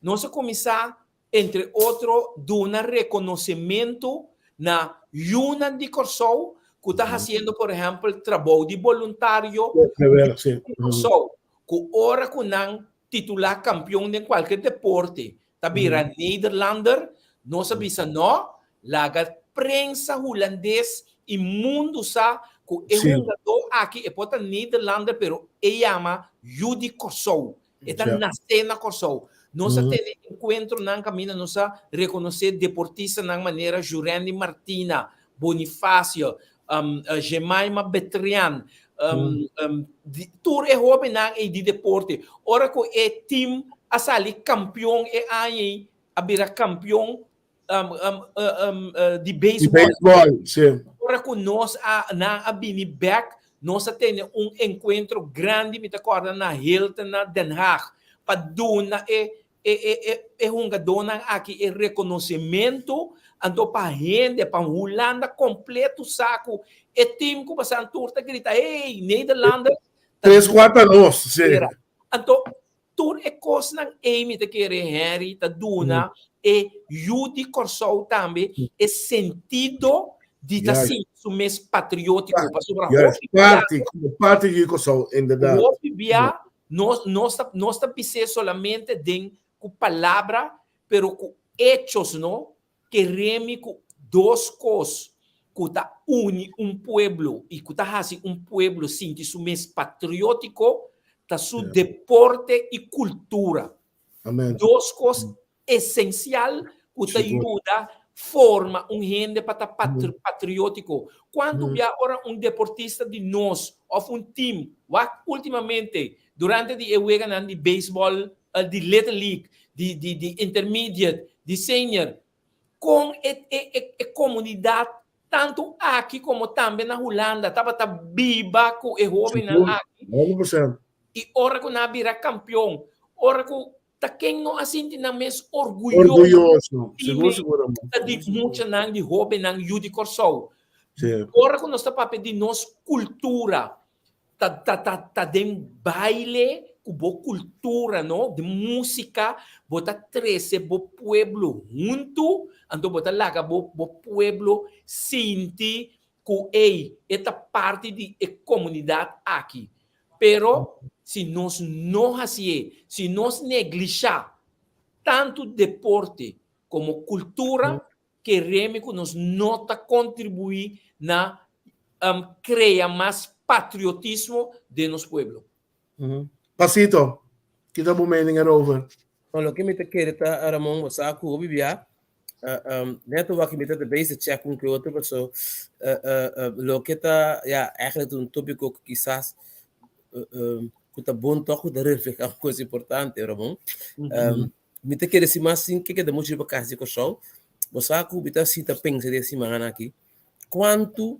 não se começa entre outro do reconhecimento na Yuna de Kosovo que está fazendo, por exemplo, trabalho de voluntário de Kosovo, que ora que não titular campeão de qualquer deporte, tabira Nederlander, não sabe se não, laga prensa holandês e mundo sa que é um jogador aqui, é pota Nederlander, pero é chama Judy Kosovo, está nascendo na Kosovo. Nós temos encontro na caminho, nós reconhecer deportista na maneira Jurendi Martina, Bonifácio, Jemaima Betrian, tour é hobby na de deporte. Ora que é time a sali campeão é aí a bira campeão de beisebol. Ora que nós na abini back nós temos encontro grande, me acorda na Hilton na Den Haag, para dona dona aqui é reconhecimento. Então, para a gente, para a Holanda, completo saco. E time que passa a turta grita, ei, Nederlander. 3-4 nós, sim. Então, tudo é coisa não é me querer Harry, tá duna, e Judy Kosovo também, é sentido de tá sim, o mês patriótico, para sobre parte de Kosovo, em verdade. Nós pensamos solamente de palavra, pero com hechos, não? Queremos duas coisas, que está une pueblo e que está assim pueblo sinti su mês patriótico, está su deporte e cultura. Amém. Duas coisas essencial que te ajuda forma gente para patriótico. Quando vê agora deportista de nós ou time, ultimamente durante a juega de beisebol, de Little League, de intermediate, de senior, com a comunidade, tanto aqui como também na Holanda, estava viva com o jovem aqui. 100%. E ora que não vira campeão, ora que tá quem não assim na mes orgulhoso. Seguro. De muito não de jovem não Judy Kosovo. Ora que nós está para pedir nossa cultura, tá de baile, com boa cultura, não? De música, bota 13 bo pueblo junto, então bota lá bo pueblo sinti que esta parte de comunidade aqui. Pero se nós não fazemos, se nós negligenciar tanto deporte como cultura, queremos que nós não contribuir na criar mais patriotismo de nosso pueblo. Pasito, kita po meaning over. Lo que me te quiere ta Ramon sa ku bibia neto wa que me te base check com que outro pessoa lo que tá eigenlijk um tópico que quizás que tá bom toque de refletir uma coisa importante Ramon me te quiere se mais sim que da muito para casa com show você ku bita cita pensa desse semana aqui quanto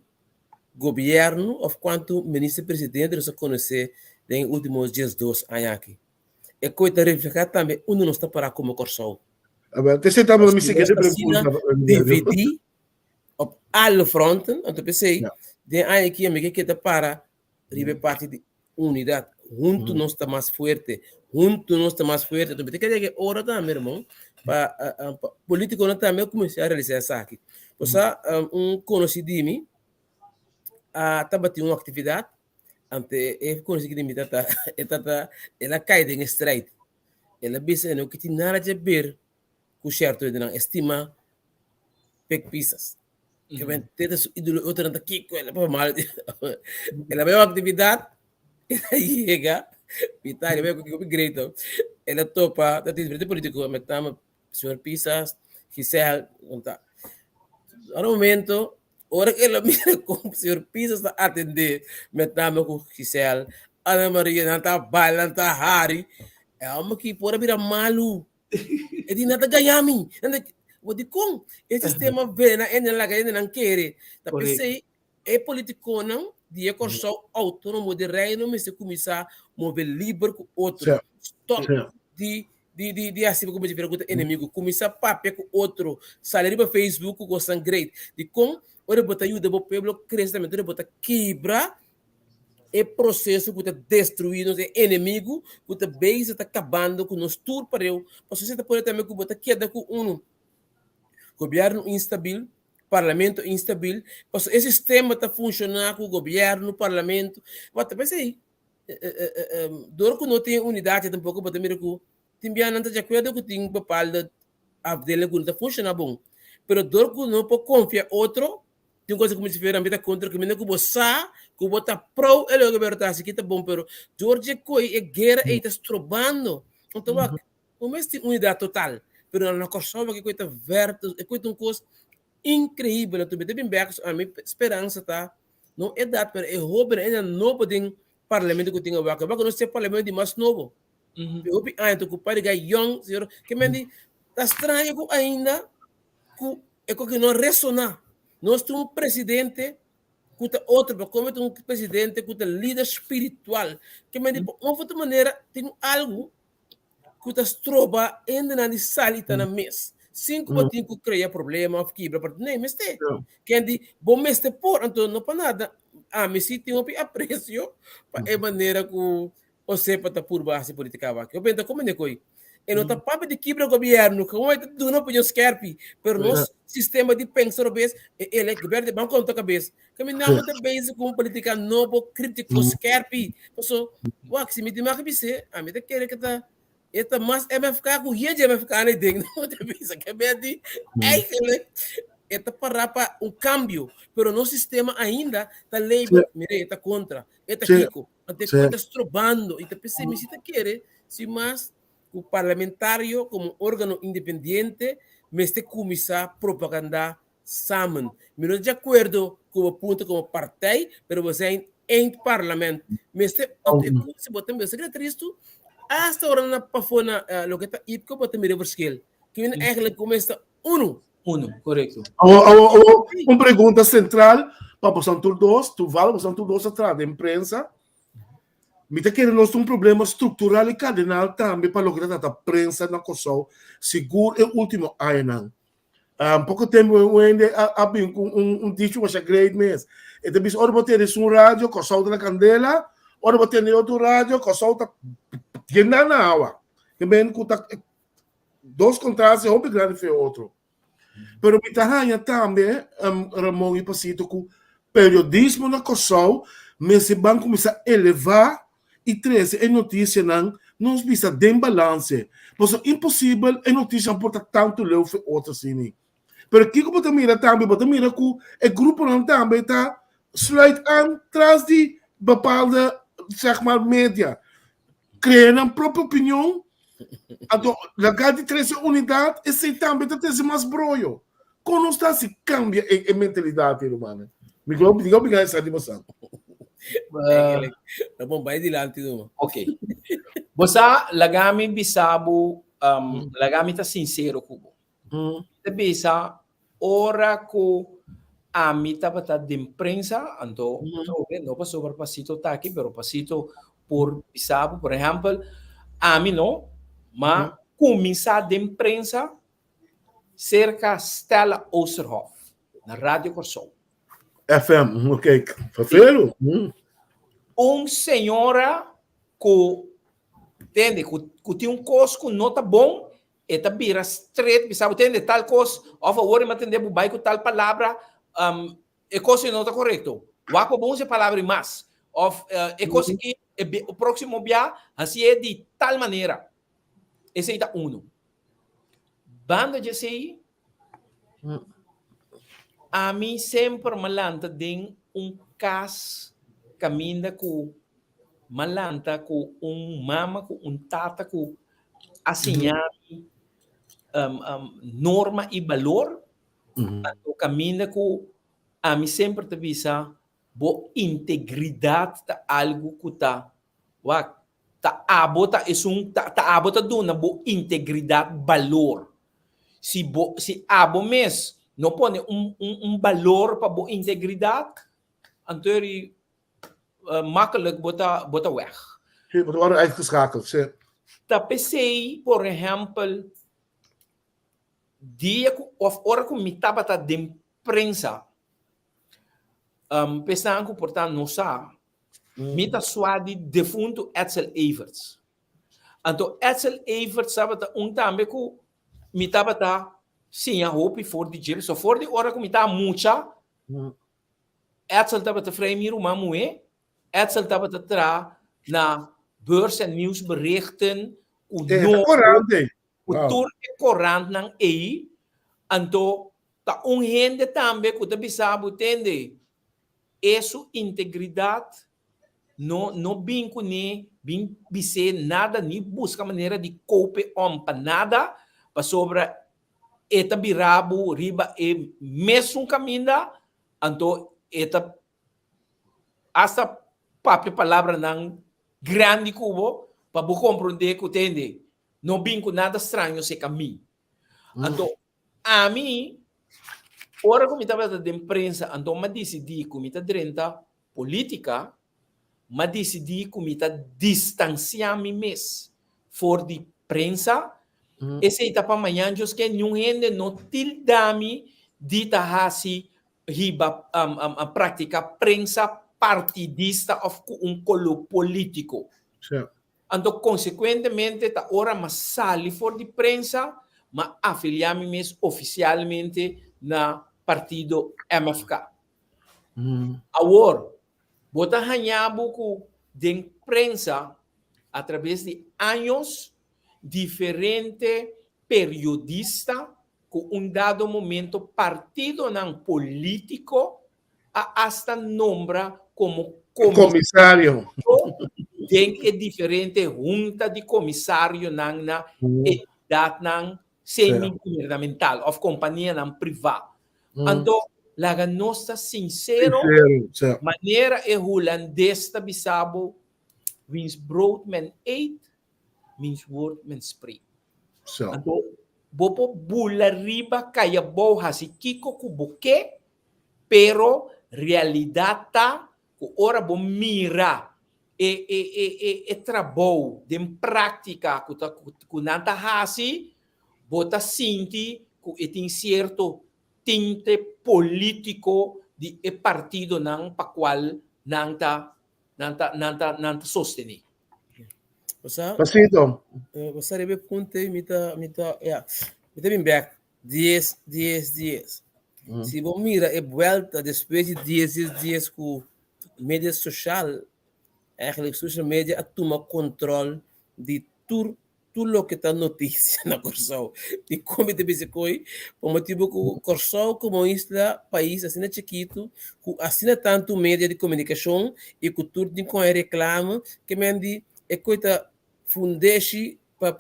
governo ou quanto ministro-presidente você conhece nos últimos dias 2 anos aqui. E coisa refletir também, não está para como Kosovo. Você está me seguindo dividir op alle fronten, então pensei, de aí aqui a que está para ribe parte de unidade, junto não está mais forte, então tem que dizer ora também, irmão, para político não também começar a realizar isso aqui. Você conhecido de mim, estava tendo uma atividade ante conhecido de mim ela cai em straight ela bisa no que tem nada a ver com certo de não estima pek pisas que vem ter su ídolo outra anda aqui com ela para mal ela vai uma atividade ela chega Vitória vai com o greito ela topa da diferente político metama senhor pisas Giselle conta no momento ora que ela mira como o senhor Pisa está a atender, metame com Giselle, Ana Maria nanta bala nanta hari. É uma que pora vira malu. E di nata gayami. O di kung esse sistema vê na ena laga ena não quer. Da pensei é político não dia corso autônomo de reino mas se começar mover livre com outro. Stop de assim como de pergunta inimigo começar papo com outro salário para Facebook com sangrete de com ora botar ajuda para o povo crescimento ora botar quebra é processo que está destruindo é inimigo que está bem está acabando com nós tudo para eu mas você está pode também que botar queda com governo instável parlamento instável mas esse sistema está funcionando com o governo parlamento mas também sei dor que não tem unidade tampouco para também que timbiana não está cuidado que tem papel a dele que está funcionando bom pero dor que não pode confiar outro tem coisa como se vê a contra que menino que você que bota pro ele é verdade que tá bom pero George coi é guerra e está estrobando então como é unidade total pero na Kosovo que coisa verto é coisa coisa incrível tu bem bem a minha esperança tá não é dado pero é roubo ainda não podem parlamento que tem a vaca não sei parlamento de mais novo eu vi ainda que o pai de young senhor que me diz tá estranho que ainda que não ressonar nós temos um presidente que é outro como um presidente que é líder espiritual que me diz de uma outra maneira tem algo que está estroba ainda na salita na mesa 5 que cria problema quebra nem mas tem quem diz bom mas tem por então não para nada me se tem um apreço para a maneira que você para por base política vai eu penso como é que e não está papo de quebra governo como é que tu não pode esquerpe pero nosso sistema de pensar vez ele governo de banco na cabeça que me não está bem com política novo crítico esquerpe então o que se me demora que você a me querer que tá eta mas MFK com gente MFK nem ding não te pensa que é de eta para cambio pero no sistema ainda tá labor mire está contra eta kiko até está estrobando e tá pensei me se tá querer se mais o parlamentário como órgão independente me este começar propaganda samen me não de acordo com o ponto como partei pero você em parlamento me este se botar meu secretário hasta ahora na pafona lo que está ipco botar me reverskill que vem eigenlijk começa uno, correto. Uma pergunta central para o Santur 2, tu vale para o Santur 2 atrás da imprensa. Me está querendo nós um problema estrutural e cardinal também para lograr a prensa na Kosovo. Seguro é o último ano. Pouco tempo eu ainda abri dicho que é great mês. E depois, ora vou ter um rádio, Kosovo na Candela, ora vou ter outro rádio, Kosovo está na água. Que bem que dois contratos, é um grande foi outro. Pero me está também, Ramon e Pacito, que o periodismo na Kosovo, mas se vão começar a elevar e trazer a notícia não visa de balance. Pois é impossível a notícia importa tanto leu para outra cine. Pero aqui que você mira também, você mira que o grupo não também está sluit aan atrás de bepaalde, zeg maar, media. Criando a própria opinião. La de trazer unidade e se também trazer mais broio. Como está se cambia a mentalidade humana? Me diga obrigado essa animação. Tá bom, vai dilante do. Ok. Bosa lagami bisabo lagami ta sincero kubo. Bisa ora ko amita bata de imprensa anto no pasó por pasito tá aqui, pero pasito por bisabo, por exemplo, ami no ma começar de imprensa cerca Stella Osterhof na Rádio Kosovo. FM, ok. Fafelo? Senhora que tem coisa que não tá bom, e tá vira straight, sabe, tem tal coisa, of a word, mas tem de com tal palavra, e coisa não tá correto. Wako bom se palavra mais, of e coisa que o próximo dia, assim é de tal maneira. Esse aí tá uno. Banda de sei, a mim sempre malanta tem caso caminha com malanta com mama com tata com assinhar norma e valor o caminha com a mim sempre te visa boa integridade de algo que tá Wag, taabot doon na bo integridad, valor. Si abo mes, no pone valor pa bo integridad, antori makkelijk bota weg. We worden uitgeschakeld. Zie. Tapesei, por exemplo, dia of ora com mitabata de prensa, pensando que portanto não sa, mita suadi defunto Edsel Everts. Então Edsel Everts sabata também que mitabata sim a hope for de jeep, so for de ora com mita mucha, Edsel tabata frame uma moe, Edsel tabata tra na beurs en nieuwsberichten, o turke corant ng ei, anto ta gente também que tabi sabe tende, eso integridade no binco ni bin bise nada ni busca maneira de cope para nada para sobra eta birabu riba e mesmo caminda anto eta hasta papel palavra ng grande cubo para bu compreender que tende no binco nada estranho se caminho anto a mim ora como estava da imprensa anto ma decidi como está drenta política ma decidi como está distanciar-me mes for de prensa esse etapa amanhã just que nenhum gente não tildami dita hasi hiba a prática prensa partidista of colo político. Sim. Então, consequentemente, tá ora mas sali for de prensa, mas afiliar-me mesmo oficialmente na partido MFK. Agora, bota hanhabo com de prensa através de anos diferente periodista com dado momento partido não político hasta nombra como comissário. Tem que diferente junta de comissário na entidade não semi-governamental ou companhia não privada. Então, laga nossa sincero, maneira é holandesa bisabo wins brood men eet, means word men spreekt. Então, bopo bula riba kaya bo hasi kiko kubuke, pero realidade que ora bom mira e trabalho de prática que nanta hasi bota sinti que tem certo tinte político de partido não para qual nanta sostener. Pasito. Você deve contar mita bem back 10. Se você mira a volta depois de 10 dias com mídia social, eigenlijk social media a toma controle de tudo o que está notícia na Corsão. E como te disse coi, por motivo que o Corsão como isla país assim é chiquito, que assim tanto mídia de comunicação e que tudo tem com reclama que mendi é coisa fundeshi pa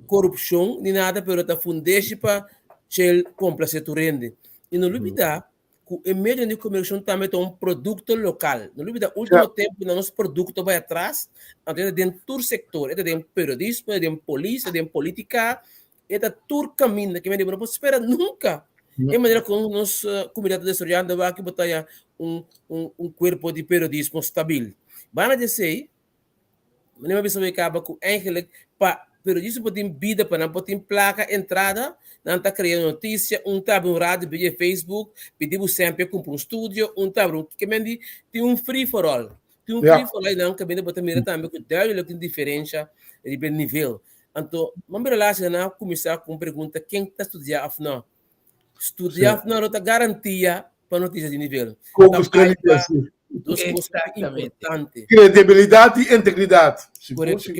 corrupção nem nada, pero tá fundeshi pa chel complacer tu rende. E não olvidar que o meio de comunicação também tem produto local. Não olvidar último tempo no nosso produto vai atrás, até dentro do setor, até dentro periodismo, dentro polícia, dentro política, até todo caminho que não pode esperar nunca. É maneira como nossa comunidade desarrollada vai que botar corpo de periodismo estável. Van dizer, não é pessoa que acaba com eigenlijk para periodismo pode vida para não pode placa entrada, não está criando notícia, tá rádio, pedir Facebook, pedimos sempre comprar estúdio, tá que mendi tem free for all, free for all não que mendi botar mira também que deve ter diferença de nível. Então, vamos relaxar na começar com pergunta quem está estudando afinal, estudar não está garantia para notícia de nível. Duas coisas importantes. Credibilidade e integridade. Correto.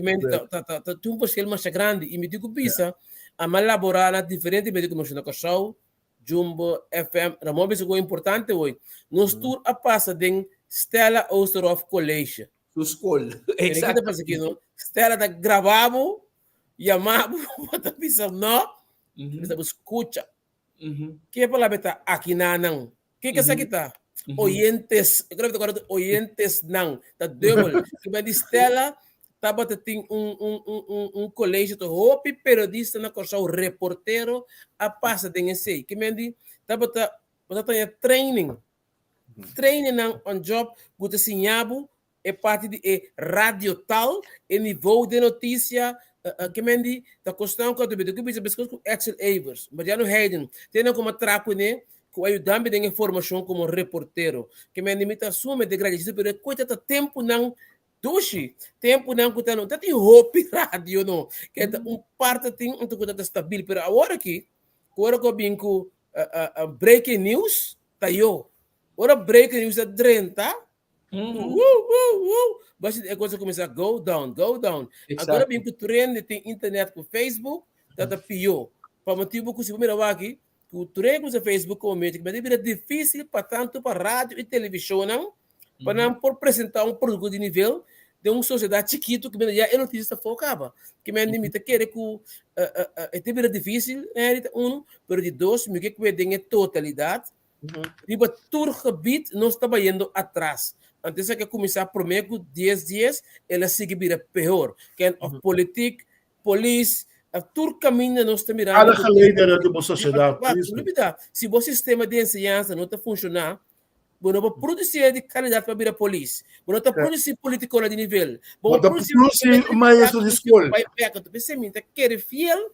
Tem um perfil mais grande e me digo pisa a mal elaborar na diferente meio de comunicação na Show, Jumbo, FM, na móvel isso é importante hoje. Nós tour a passa de Stella Osterhoff College. Do escola. Exato. Stella tá gravado, chamado, bota pisa não, pisa escuta. Que é para lá beta aqui não. Que essa aqui tá? oyentes, eu creo que agora oyentes não, tá double, que vai de Stella, tava tem um colégio de hope periodista na coisa o reportero a passa tem esse, que me di, tava training não on job, guta sinhabu, é parte de radio tal, e nível de notícia que me di, tá costando que eu bisa biscoito com Axel Evers, mas já no Hayden, tem como traco né, que ajudando a informação como reportero, que me limita assume de grande, pero coita tá tempo não Dushi, tempo não que não tem hope rádio não, que é parte tem um coisa estável, pero agora aqui, agora que eu vim com breaking news, tá eu, agora breaking news é 30, mas a coisa começa a go down. Agora vim com o trend tem internet com Facebook, tá pior, para motivo que se você mirar aqui o trem com o Facebook como médico, mas é difícil para tanto para rádio e televisão, não? Para não por apresentar um produto de nível de uma sociedade chiquito que já é notícia focava. Que me limita querer que é difícil, mas de dois, me que tem a totalidade. Riba todo gebied nós estava indo atrás. Antes de começar por meio 10 dias, ela sigue vir pior. Que é política, polícia, a todo caminho nós estamos mirando. Cada líder de uma sociedade. Se o sistema de ensinança não está funcionando, você não produzir de qualidade para virar polícia. Você não está produzir político de nível. Você produzir maestro de escola. Você quer fiel,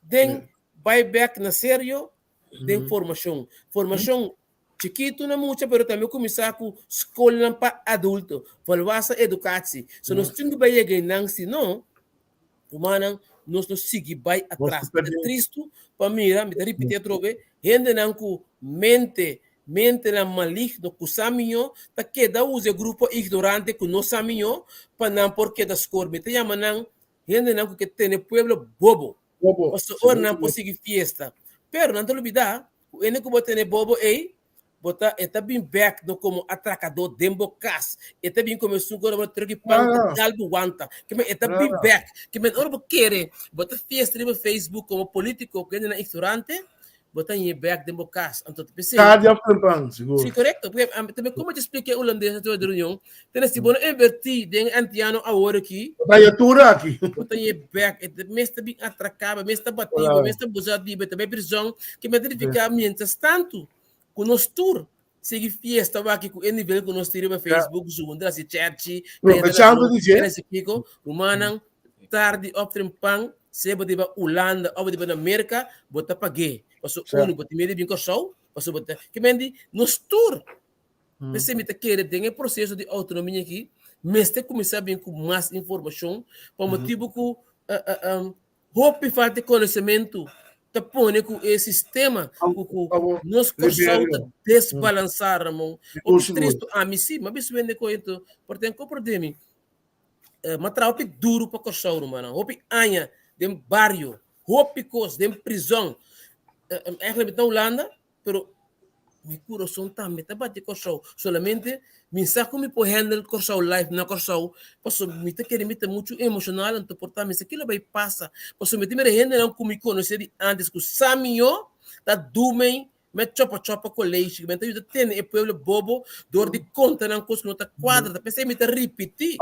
tem buyback na sério, tem formação. Formação chiquito não muito, mas também começar com escola para adulto. Valor educar-se. Se nós temos que chegar não, senão, humana nós seguimos vai atrás. É triste para mim, me repetir outra vez, gente não com mente na maligno que saminho, tá queda usa grupo ignorante que não saminho, para não porque das cor, me chama não, gente não que tem pueblo bobo. Mas ora não consegue fiesta. Pero não te olvidar, o ene que botar bobo aí, botar está bem back no como atracador dembo cas, está bem como suco no troque pão algo wanta, que me está bem back, que me ora querer, botar fiesta no Facebook como político que é ignorante. Botar em back dembo cas, então tu pensa. Seguro. Sim, correto. Porque também como te expliquei o holandês na reunião, tem se bono invertir den antiano a hora aqui. Trajetória aqui. Botar em back, é mesmo bem atracava, mesmo batido, mesmo abusado, também prisão, que me verificar mientras tanto, com nós tour, seguir fiesta aqui com o nível que nós tiramos Facebook, Zoom, da church, esse pico, humanan, tarde, optem pang, seba de Holanda, ou de América, botar paguei. Passo uno, botar meio de show, passo botar. Que mendi nos tour. Você me tá querendo tem processo de autonomia aqui, mas tem que começar bem com mais informação, para motivo que hope falta conhecimento, tá pondo com esse sistema, nós corremos desbalançar, irmão. O triste a mim sim, mas isso vem de coisa, porque compro de mim. Matraupe duro para correr, mano. Hope anha de barrio, hope cos de prisão. Na Holanda, pero mi coração também está batendo correr. Solamente me saco me por handle correr live na correr, posso me te querer meter muito emocional, então portar me se aquilo vai passar, posso me te me handle não como me conhecer antes que saminho tá dumem me chopa colégio, me tá tem é pueblo bobo, dor de conta não coisa que não tá quadra, tá pensei me te repetir.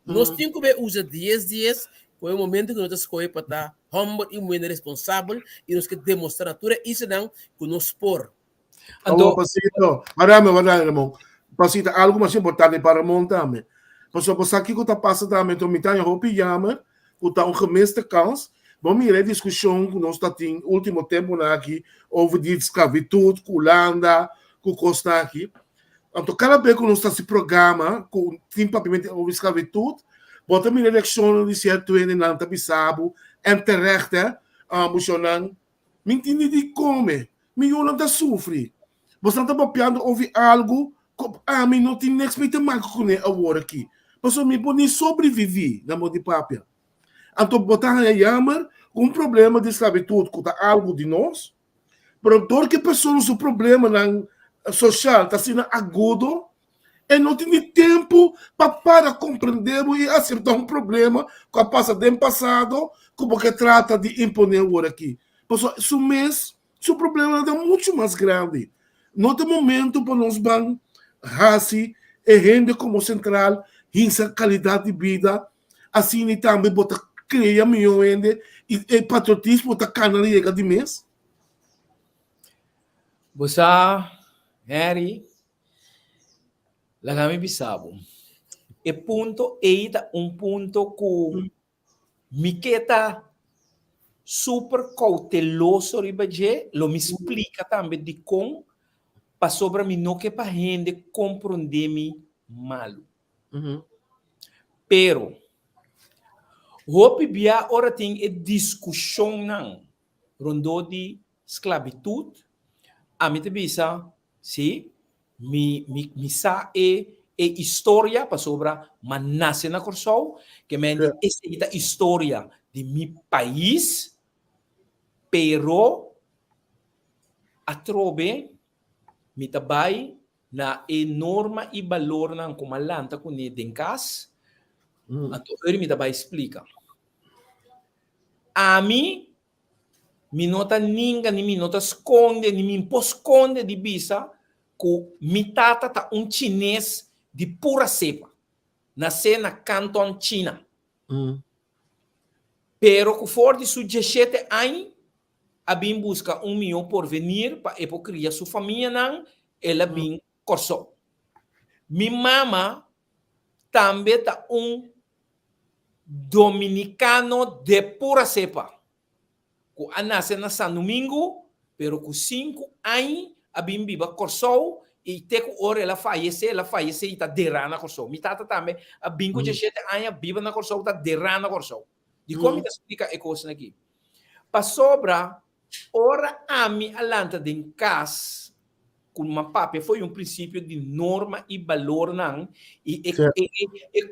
Nós temos que usar 10 dias. Foi o momento que nós escolhemos para estar humble e muito responsável e nós queremos demonstrar isso não que nós por. Então, Pasito, marami, irmão. Pasito, algo mais importante para montar-me. Porque aqui que está passando também, então, me tem um pijama, que está um gemiste kans. Vamos ir a discussão que nós estamos no último tempo aqui, over de escravidão, com Holanda, com Costa aqui. Então, cada vez que nós estamos nesse programa, com tem papimento over escravidão, bota me eleição de certo em Nanta Bissau, entre rechte, emocionante, me entende de como, me Yolanda sofre. Você está papiando ouvir algo, me não tem nem respeito mais com ele agora aqui. Mas me pode sobreviver na mão de papia. Então, botar a Yammer um problema de escravidão, que está algo de nós, pero todo que pessoas o problema social está sendo agudo, e não tem tempo para compreender e acertar um problema que a passa do passado, como que trata de imponer agora aqui. Porque o mês, o problema é muito mais grande. no tem momento para nós vamos raci e rende como central essa qualidade de vida assim e também bota criar melhor ainda e patriotismo tá canaliga de mês. Você, Harry, lagami bisabo. E punto eita ponto que miqueta super cauteloso ribaje, lo me explica também de como para sobre mim não que para gente compreender-me malo. Pero, hope bia ora tem discussão não, rondo de esclavitud, a mim te bisa, sim, mi sa história para sobre mas nasce na Corsol, que me essa história de mi país, pero a trove mi tabay na enorme e valor ng kumalanta kung ni Dinkas. At mi tabay explica. Ami, minota ninga, ni minota esconde, ni min posconde di bisa, ku mitata ta chinês de pura cepa. Nasce na Canton, China. Pero ku for de su 17 anos, abim busca milhão por venir para criar sua família não, ela bem corso. Mi mama também tá dominicano de pura cepa. Ku nasce na San Domingo, pero com 5 anos abim biba corso e te ku ora ela falece e tá derrana corso. Mi tata também abim com 17 anos biba na corso tá derrana corso. De como me explica a coisa aqui? Para sobra ora ami alanta den cas com uma papi foi princípio de norma e valor não e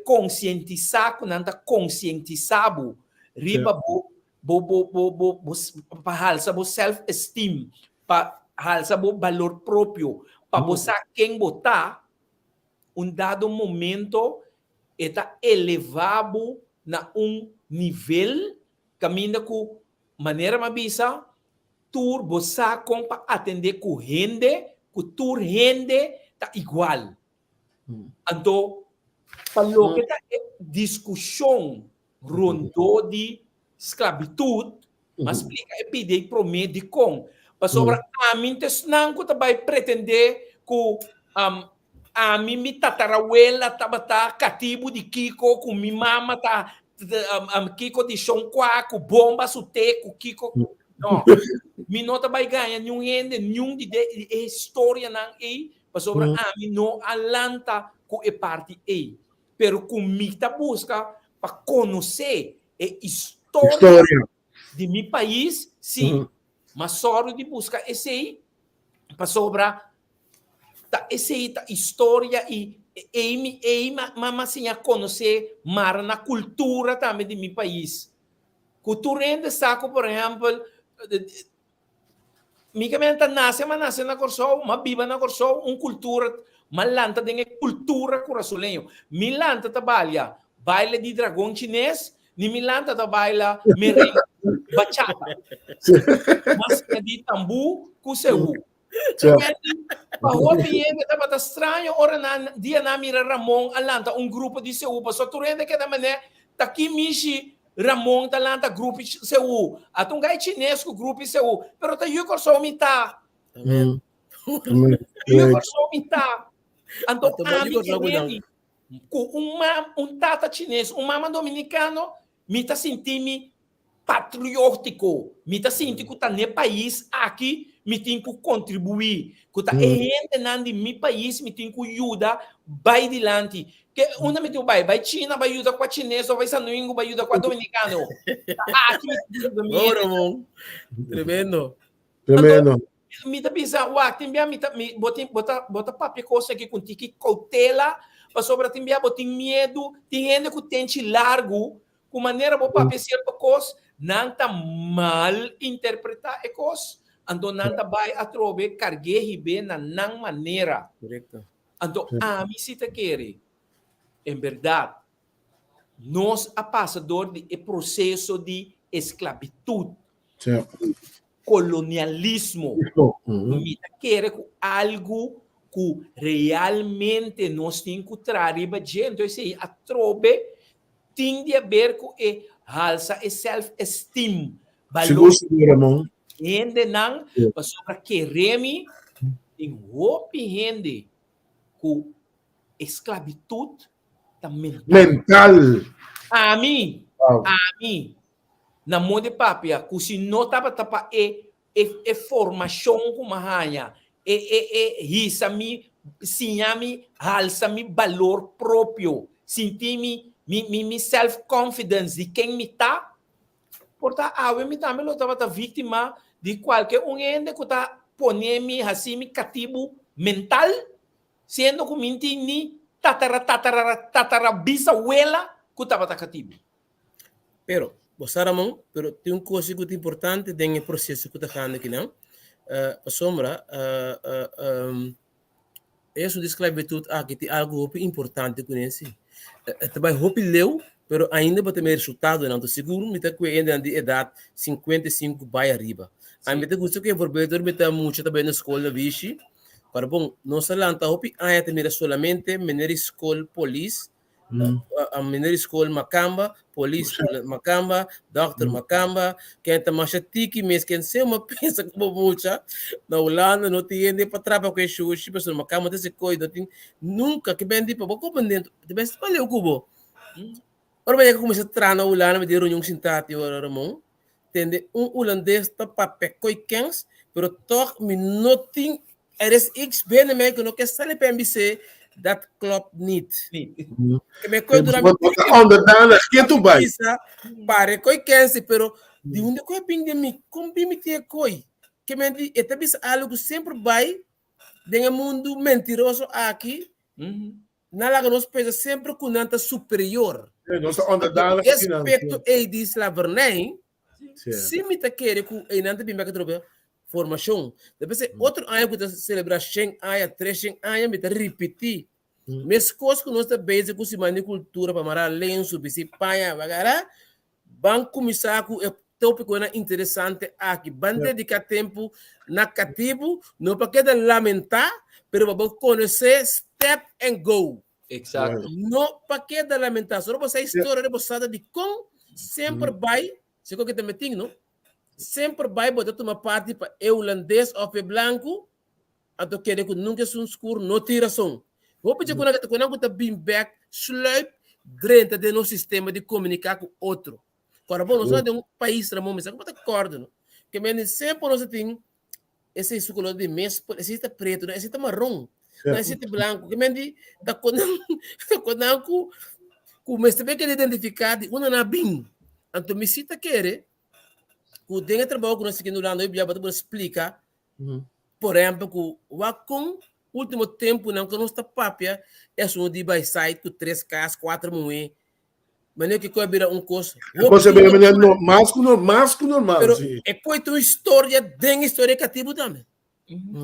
conscientizar com nanta conscientizado riba para halsa bo self esteem para halsa bo valor próprio para você quem botar dado momento está elevado na nível caminha com maneira mabisa tur bosa com para atender com rende com tur rende tá igual então falou que tá discussão rondo de esclavitud mas explica e pede promete com para sobre a mim não que vai pretender que a mim me tatarabuela tá cativo de Kiko com minha mama tá Kiko de Xonquá, com bomba, sute, com Kiko. Não. Mi nota vai ganhar nenhum rende, nenhum de história não é, para sobre a mim não alanta com a parte é. Pero com mi tá busca para conhecer a história de meu país, sim. Mas só de busca esse aí, para sobre essa história e mas sim a conhecer mais na cultura também de meu país. Cultura ainda saco, por exemplo, micamente nasce na Corsol, mas viva na Corsol, cultura, malanta tem cultura corazolenho. Milanta trabalha baile de dragão chinês, ni milanta trabalha merengue, bachata. Mas de tambu, kuseu. Pahopi que estava estranho, ora na dia na mira Ramon alanta grupo de seu, só turende que da mané tá aqui mishi Ramon talanta grupo seu, atung gai chinês com grupo seu, pero tá eu corso mita. Eu corso mita. Anto ami com tata chinês, mama dominicano, mita sentimi patriótico, mita senti que tá ne país aqui me tem que contribuir, que tá gente de meu país me tem que ajudar, vai adiante. Que onde me tem vai China, vai ajudar com a chinês, ou vai San Domingo, vai ajudar com a dominicano. Aqui Tremendo. Tremendo. Me tá pensando, tem me bota papel coisa aqui com tiki cautela, para sobre tem botar medo, tem gente que tem largo, com maneira bo papel certo coisa, não tá mal interpretar a coisa. Ando nanta vai a trove cargue bem na não maneira. Correto. Ando a mim se te quer, em verdade, nós a passador de processo de esclavitud. colonialismo. Mita quer algo que realmente nós temos que trazer para gente. Então, isso a trobe tem a ver com alça e self-esteem. Valor gente não, mas para querer-me, tem roupa gente com esclavitud mental. A mim, na mão de papia, que se não estava tapa formação como rainha, risa-me, sinha-me, alça-me valor próprio, sentir-me, self-confidence de quem me está. Portanto, eu me também estava vítima de qualquer ende que está ponendo-me assim, cativo mental, sendo que me tinha tatara bisabuela que estava cativo. Pero, Ramon, pero tem uma coisa muito importante dentro do processo que está fazendo aqui, não? A sombra, isso de esclavitud aqui tem algo importante com isso. Também roupa leu, pero ainda para ter resultado, não estou seguro, me está com ainda de idade 55 vai arriba. A mim está gosto que por beber me está muito também na escola bicho. Para bom, não se lanta roupa ainda tem solamente menor escola police, a menor escola Macamba, police Macamba, doctor Macamba, que está mais tiki, mas quem se uma pensa como muita na Holanda não tem nem para trapar com isso, se pessoa Macamba desse coisa, não tem nunca que bem de para como dentro, deve ser para o cubo. Ora bem, começa a entrar na Holanda, me deram um sintati ora Ramon, tende holandês está para pecoikens, pero toch me noting is iets binnen mij que não quer saber para MBC dat klopt niet. Que me coi durante que tu vai? Pare coi kense, pero de onde coi ping de mim, como bim te coi? Que me di, é talvez algo sempre vai dentro mundo mentiroso aqui. Na laga nos pesa sempre com nanta superior. Aspecto é de slavernij. Se me te quer com e nanta bim que trobe formação. Depois outro ano que está celebrar 100 anos, 300 anos, me te repetir. Mas coisas que nós estamos base com a cultura para marar lenço, bisi paia, bagara, vão começar com o tópico interessante aqui. Vão dedicar tempo na cativo, não para que lamentar, pero para conhecer step and go. Exato. Não para que lamentar, só para essa história repousada de como sempre vai, se que te meting, não? Sempre vai botar uma parte para holandês ou para branco, a to querer que nunca se escuro, não tira som. Vou pedir quando está bem back, sluip, dentro do nosso sistema de comunicar com outro. Agora, bom, nós somos de um país, Ramon, mas como está acordando? Que sempre nós temos esse escuro de mês, existe preto, não existe marrom, não existe branco. Que mendi, da quando o mestre bem que identificar de uma na bim. Então, me cita querer, o dengue trabalho que nós seguimos lá, eu vou explicar, por exemplo, que o Wacom, último tempo, não, que não está papia, é só de by site, com 3 casas, 4 moedas, mas não é que coibira coisa. Coisa bem, mais que normal. Pero é pois uma história, tem história cativa também.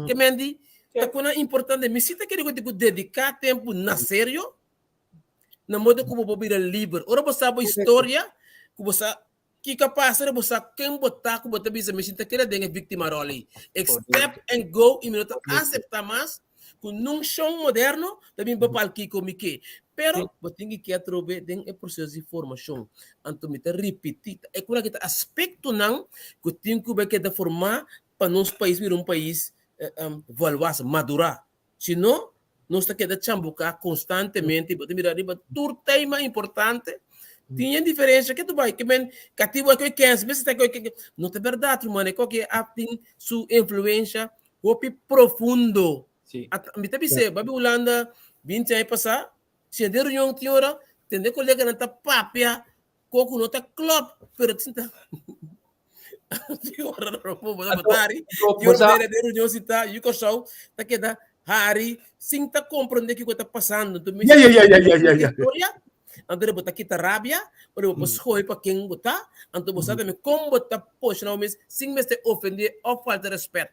Que mendi, é coisa importante, me cita que eu tenho que dedicar tempo na sério, na modo como vou virar livre. Ora, você sabe a história, que você que capaz de você quem botar que botar bisa me sinta que ele é vítima role. Step and go e me não aceitar mais que num show moderno também para palco como que. Pero você tem que atrobe dentro do processo de formação. Então me repetir é quando que aspecto não que tem que ver que da formar para nosso país vir país valuar madurar. Senão nós está que da chambucar constantemente, botar mirar riba tur tema importante. Tinha diferença que tu vai que men cativo é que é vezes que não é verdade, mano, é que tem sua influência hopi profundo. Sim. Me tá pensando, babi Holanda 20 anos passar, se der reunião tinha hora, tem colega não tá papia, coco não tá club, pero tinha hora não vou botar aí. Eu der reunião se tá, eu show, tá que dá Hari, sim tá compreender que o que tá passando. Então botar kita rabia, ou depois foi para quem botar, então você também como botar poxa não mesmo, sem me se ofender ou falta de respeito.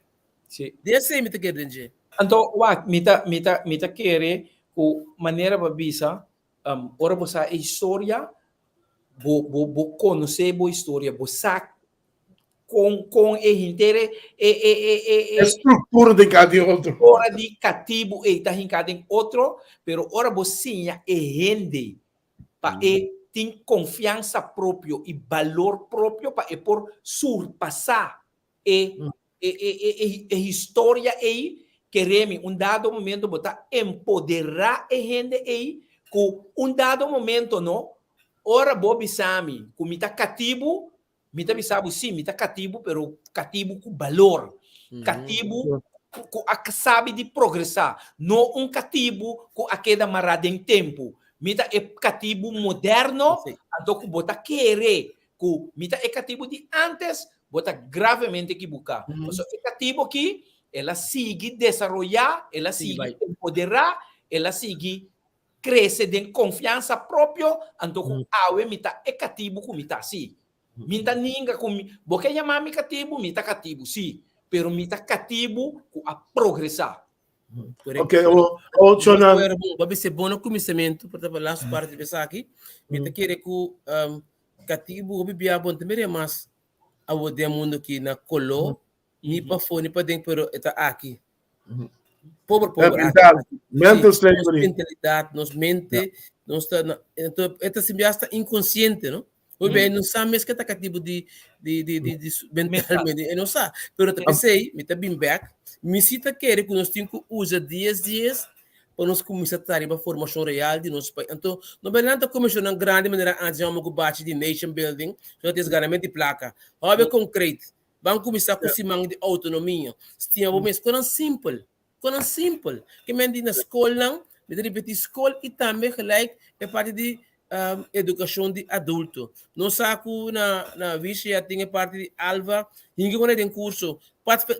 Sim. Desse me te quer dizer. Então, mita querer com maneira babisa, ora você a história, bo conhecer bo história, bo sac com a inteira estrutura de cada outro. Ora de cativo e tá rincado em outro, pero ora você é rende para tem confiança própria e valor próprio para por surpassar a história aí queremos dado momento botar empoderar a gente aí com dado momento não ora bobi sami com mita cativo mita bisabu sim mita cativo pero cativo com valor cativo com a sabe de progressar não cativo com a queda marada em tempo mita é cativo moderno então que bota querer com mita é cativo de antes bota gravemente equivocado então é cativo aqui ela sigue desenvolver ela sigue empoderar ela sigue crescer de confiança própria então com awe mita é cativo com mita sim mita ninga com porque chamar me cativo sim pero mita cativo com a progressar. Ok, o Chonan. Babi se bom no começamento, por exemplo, lá parte de pensar aqui, mita querer que cativo o bibia bom também mas a o de mundo que na colo ni para fone para dentro pero está aqui. Pobre mental slavery. Mentalidade, nos mente, nos está então esta simbiasta inconsciente, não? Muy bem, não sabe mesmo que está cativo de mentalmente, não sabe. Pero também sei, me está bem back, me cita querer que nós temos que usar dias para nós começar a ter uma formação real de nosso país. Então, não é nada como uma grande maneira antes de uma bate de nation building, já tem desgaramento de placa. Olha concreto, vamos começar com o de autonomia. Se tinha o mesmo, coisa simples, que me diz na escola, me repetir escola e também gelijk é parte de educação de adulto. Não saco na Vichy tem parte de Alva, ninguém quando tem curso,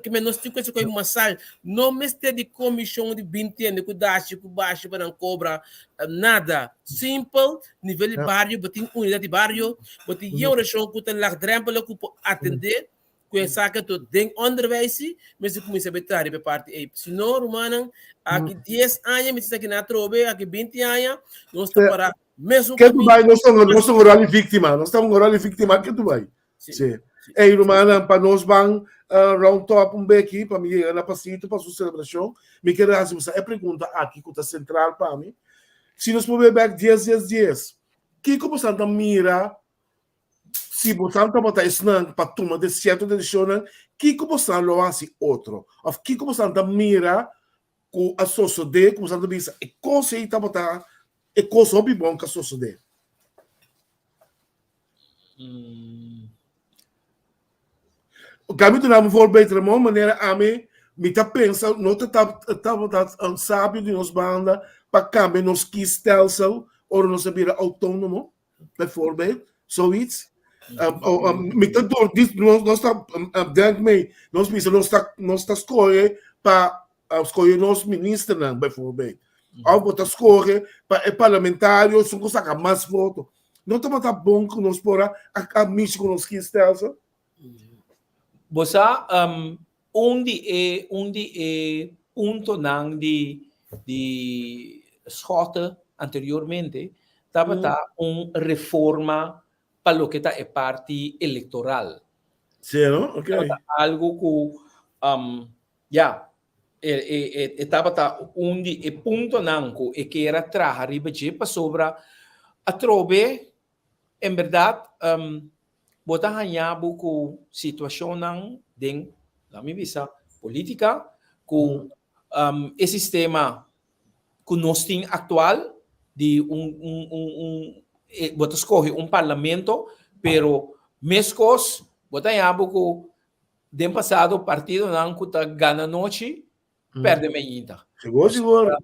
que nós temos que uma sala, não mestre de comissão de 20 anos, que dashi, que baixo para não cobrar nada. Simple, nível de bairro, botem unidade de bairro, botem uma região que tem lá drempel que atender, que saca todo tem onderwijs, mas que começa a betar para parte se não romana, aqui 10 anos, me está aqui na trobe, aqui 20 anos, nós está para mesmo que tu vai nós estamos um rol vítima que tu vai sim ei romana para nós vamos round top aqui para mim na passito para sua celebração me quero fazer essa pergunta aqui que está central para mim se nós podemos back 10 que como santa mira se botar para estar para tomar de certa decisão que como santa lo hace outro ou que como santa mira com a sociedade como santa bisa e coisa aí tá botar e cosa obi bom que sucede. O caminho não for beter uma maneira a mim me tá pensa não tá sábio de nos banda para cambiar nos que stelsel ou nos vira autônomo, bijvoorbeeld zoiets. Me tá door dit nós tá denk me nós está escolher para escolher nos ministros não, bijvoorbeeld. Ao botar escorre para parlamentário, são coisas que mais voto. Não está muito bom que nós porá a missa que nós quisemos. Você onde ponto não de Schotten anteriormente estava uma reforma para o que está é parte eleitoral. Sim, não? Ok. Algo que estava onde ponto não que era trazer riba para sobre a trobe em verdade botar ganhado com situação não de na minha vista política com esse sistema que nós temos atual de botar escolhe parlamento pero mescos botar ganhado com de passado partido não que está ganha noite perde ainda. Seguro.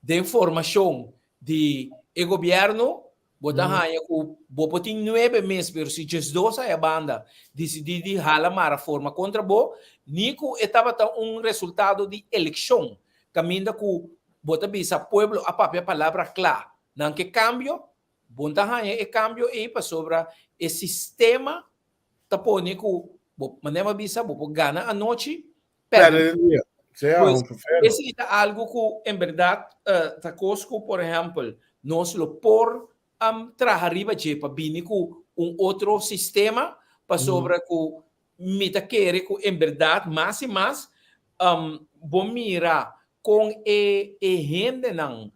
De informação de governo, botar ganha com bopotin 9 meses, pero se just 12 a banda decidir de halamar a forma contra bo, nico estava resultado de eleição, caminda com botar bisa pueblo a papel palavra clara, não que cambio, botar ganha cambio e para sobre o sistema tapone com maneira bisa bo gana a noite perde. Pues, esse é algo que, em verdade, Tacosco, por exemplo, nós lo por trazer arriba para vir com outro sistema para sobre me ta querer que em verdade mais e mais bom mira com gente não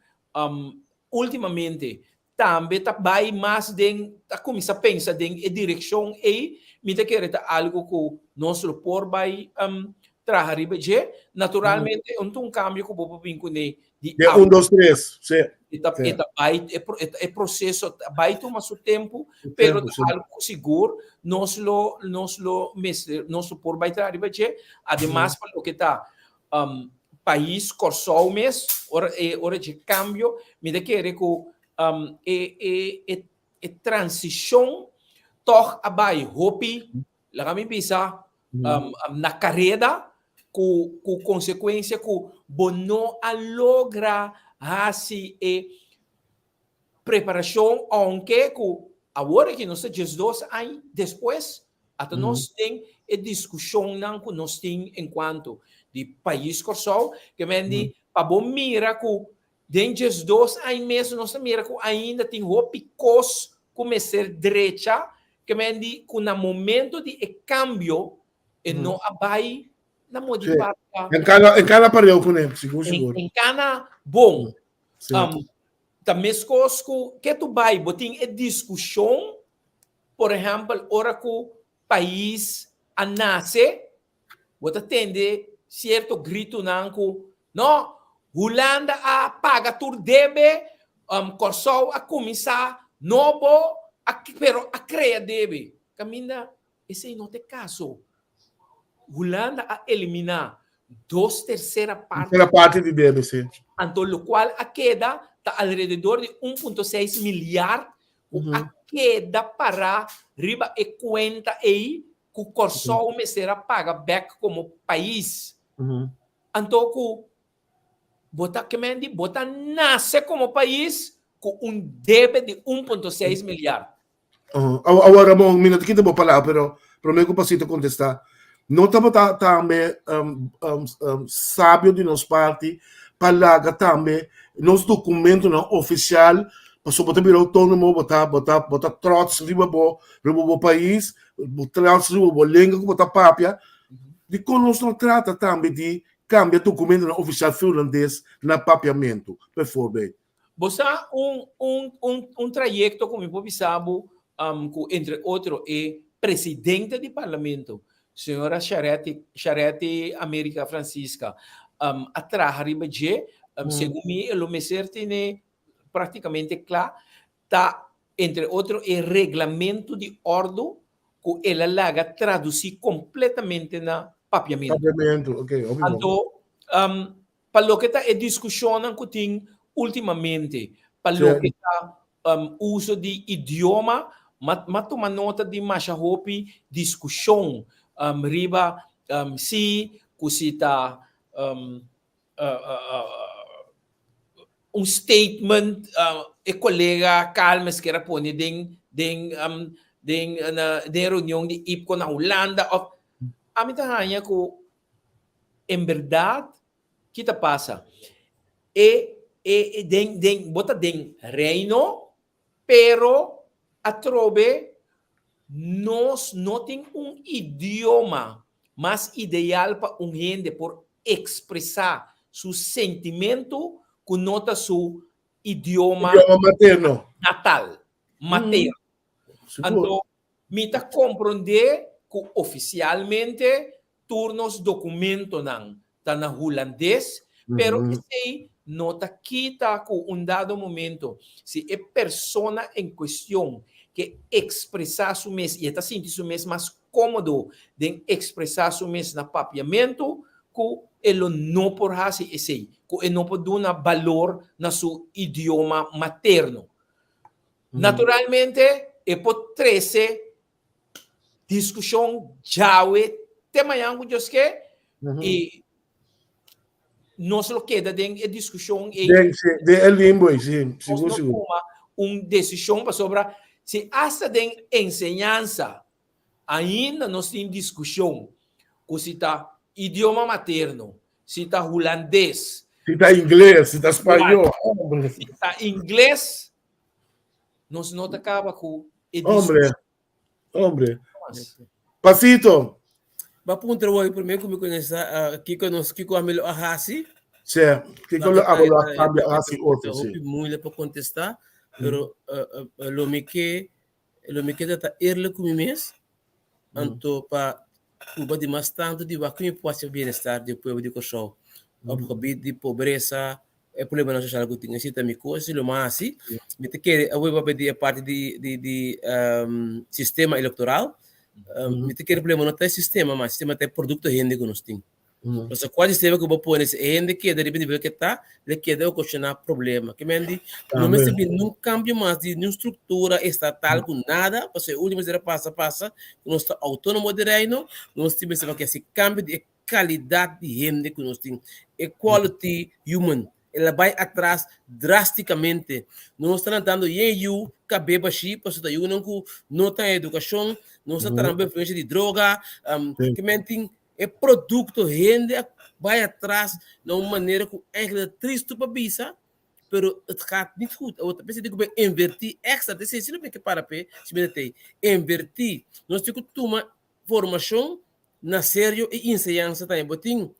ultimamente também tá vai mais den tá começa a pensar den direção e me ta querer tá algo que nós por vai trabalhar je naturalmente um cambio que vou vir com de 1, 2, 3. Sim. É processo, vai tomar seu tempo, O pero tempo, sim. algo seguro, nós por vai trabalhar, además para o que está país corsol mês, hora de cambio, me de querer que transição toch abai hopi, lá kami bisa na carreira com consequência que bono a logra assim preparação aunque agora que nós temos 2 anos depois até nós tem a discussão não que nós tem enquanto de país corsol que mendi para bom mira que dentro de 2 anos mesmo nós mira que ainda tem picos começar direita que mendi que no momento de cambio e não abai na modificar em cada aparelho com ele, seguro. em cada bom Sim. também que tu vai botar a discussão por exemplo ora que o país a nasce bota tende certo grito nanco não Holanda a paga tur debe Corsol a começar novo pero a crea debe caminha esse não tem caso Holanda a eliminar 2/3 parte Terceira parte de debe, sim. Anto lo cual a queda está alrededor de 1.6 milhar a queda para riba e conta aí que o Corsol me será paga back como país anto que bota nasce como país com débito de 1.6 milhar agora um minuto que vou falar pero me capacito contestar não estamos também sábio de nossa parte para também nos documentos oficial para botar vir autônomo botar trots riba bo país trots riba bo língua botar papia de como nós não trata também de cambiar documento oficial finlandês na papiamento por favor. Você trajeto como improvisado entre outros é presidente do parlamento senhora Charete América Francisca a trabalhar de segundo mim o mesmo tem praticamente claro tá entre outros o regulamento de ordem que ela laga traduzir completamente na papiamento. Okay, então para lo que está a discussão que tem ultimamente para lo que está uso de idioma mas toma nota de mais hopi discussão riba se cosita statement e colega Calmes que era pone na reunião de IPCO na Holanda a mim tá que em verdade que tá passa bota reino pero a trove nós não tem idioma mais ideal para gente por expressar seu sentimento com nota seu idioma materno natal materno então me tá compreender que oficialmente turnos documento não tá na holandês pero esse nota quita com dado momento se é persona em questão que expressar su mês e está sentindo su mês mais cômodo de expressar su mês na papiamento que ele não por fazer esse que ele não pode dar valor na seu idioma materno naturalmente é por 13 discussão já tema yang que e nós lo queda de discussão de limbo sim seguro decisão para sobre se hasta de enseñanza ainda nós temos discussão se está idioma materno se está holandês se está inglês se está espanhol se está inglês nós não acaba com hombre Pasito Ba punta hoy primeiro como conhece aqui que Amelo Ahasi. Cioè, che quello aveva cambia assim outro, Hopi sim. muito para contestar, pero lo me queda tá erle como mês, anto para Cuba de mais tanto de vacuum pode bem-estar do povo de Kosovo. O gebied de pobreza, é problema social que tem assim também coisa, lo mais assim, me te quer a web de parte de sistema eleitoral, me te quer problema não tem sistema, mas sistema tem produto rende que nós tem. Mas quase sempre que eu vou pôr nesse rende que de repente que tá, ele quer eu questionar problema, que mendi, não me se num cambio mais de nenhuma estrutura estatal com nada, porque o último era passa, nós está autônomo de reino, nós temos que esse cambio de qualidade de rende que nós temos, equality human, ela vai atrás drasticamente. Nós estamos dando EU, cabeba chi, porque não tem educação, nós estamos também influência de droga, que mentem é produto rende vai atrás de uma maneira que é triste para bisa, pero het gaat niet goed. Outra pessoa tem que invertir extra, se não tem que para pé, se me tem invertir, nós temos que tomar formação na sério e ensinança também, botin,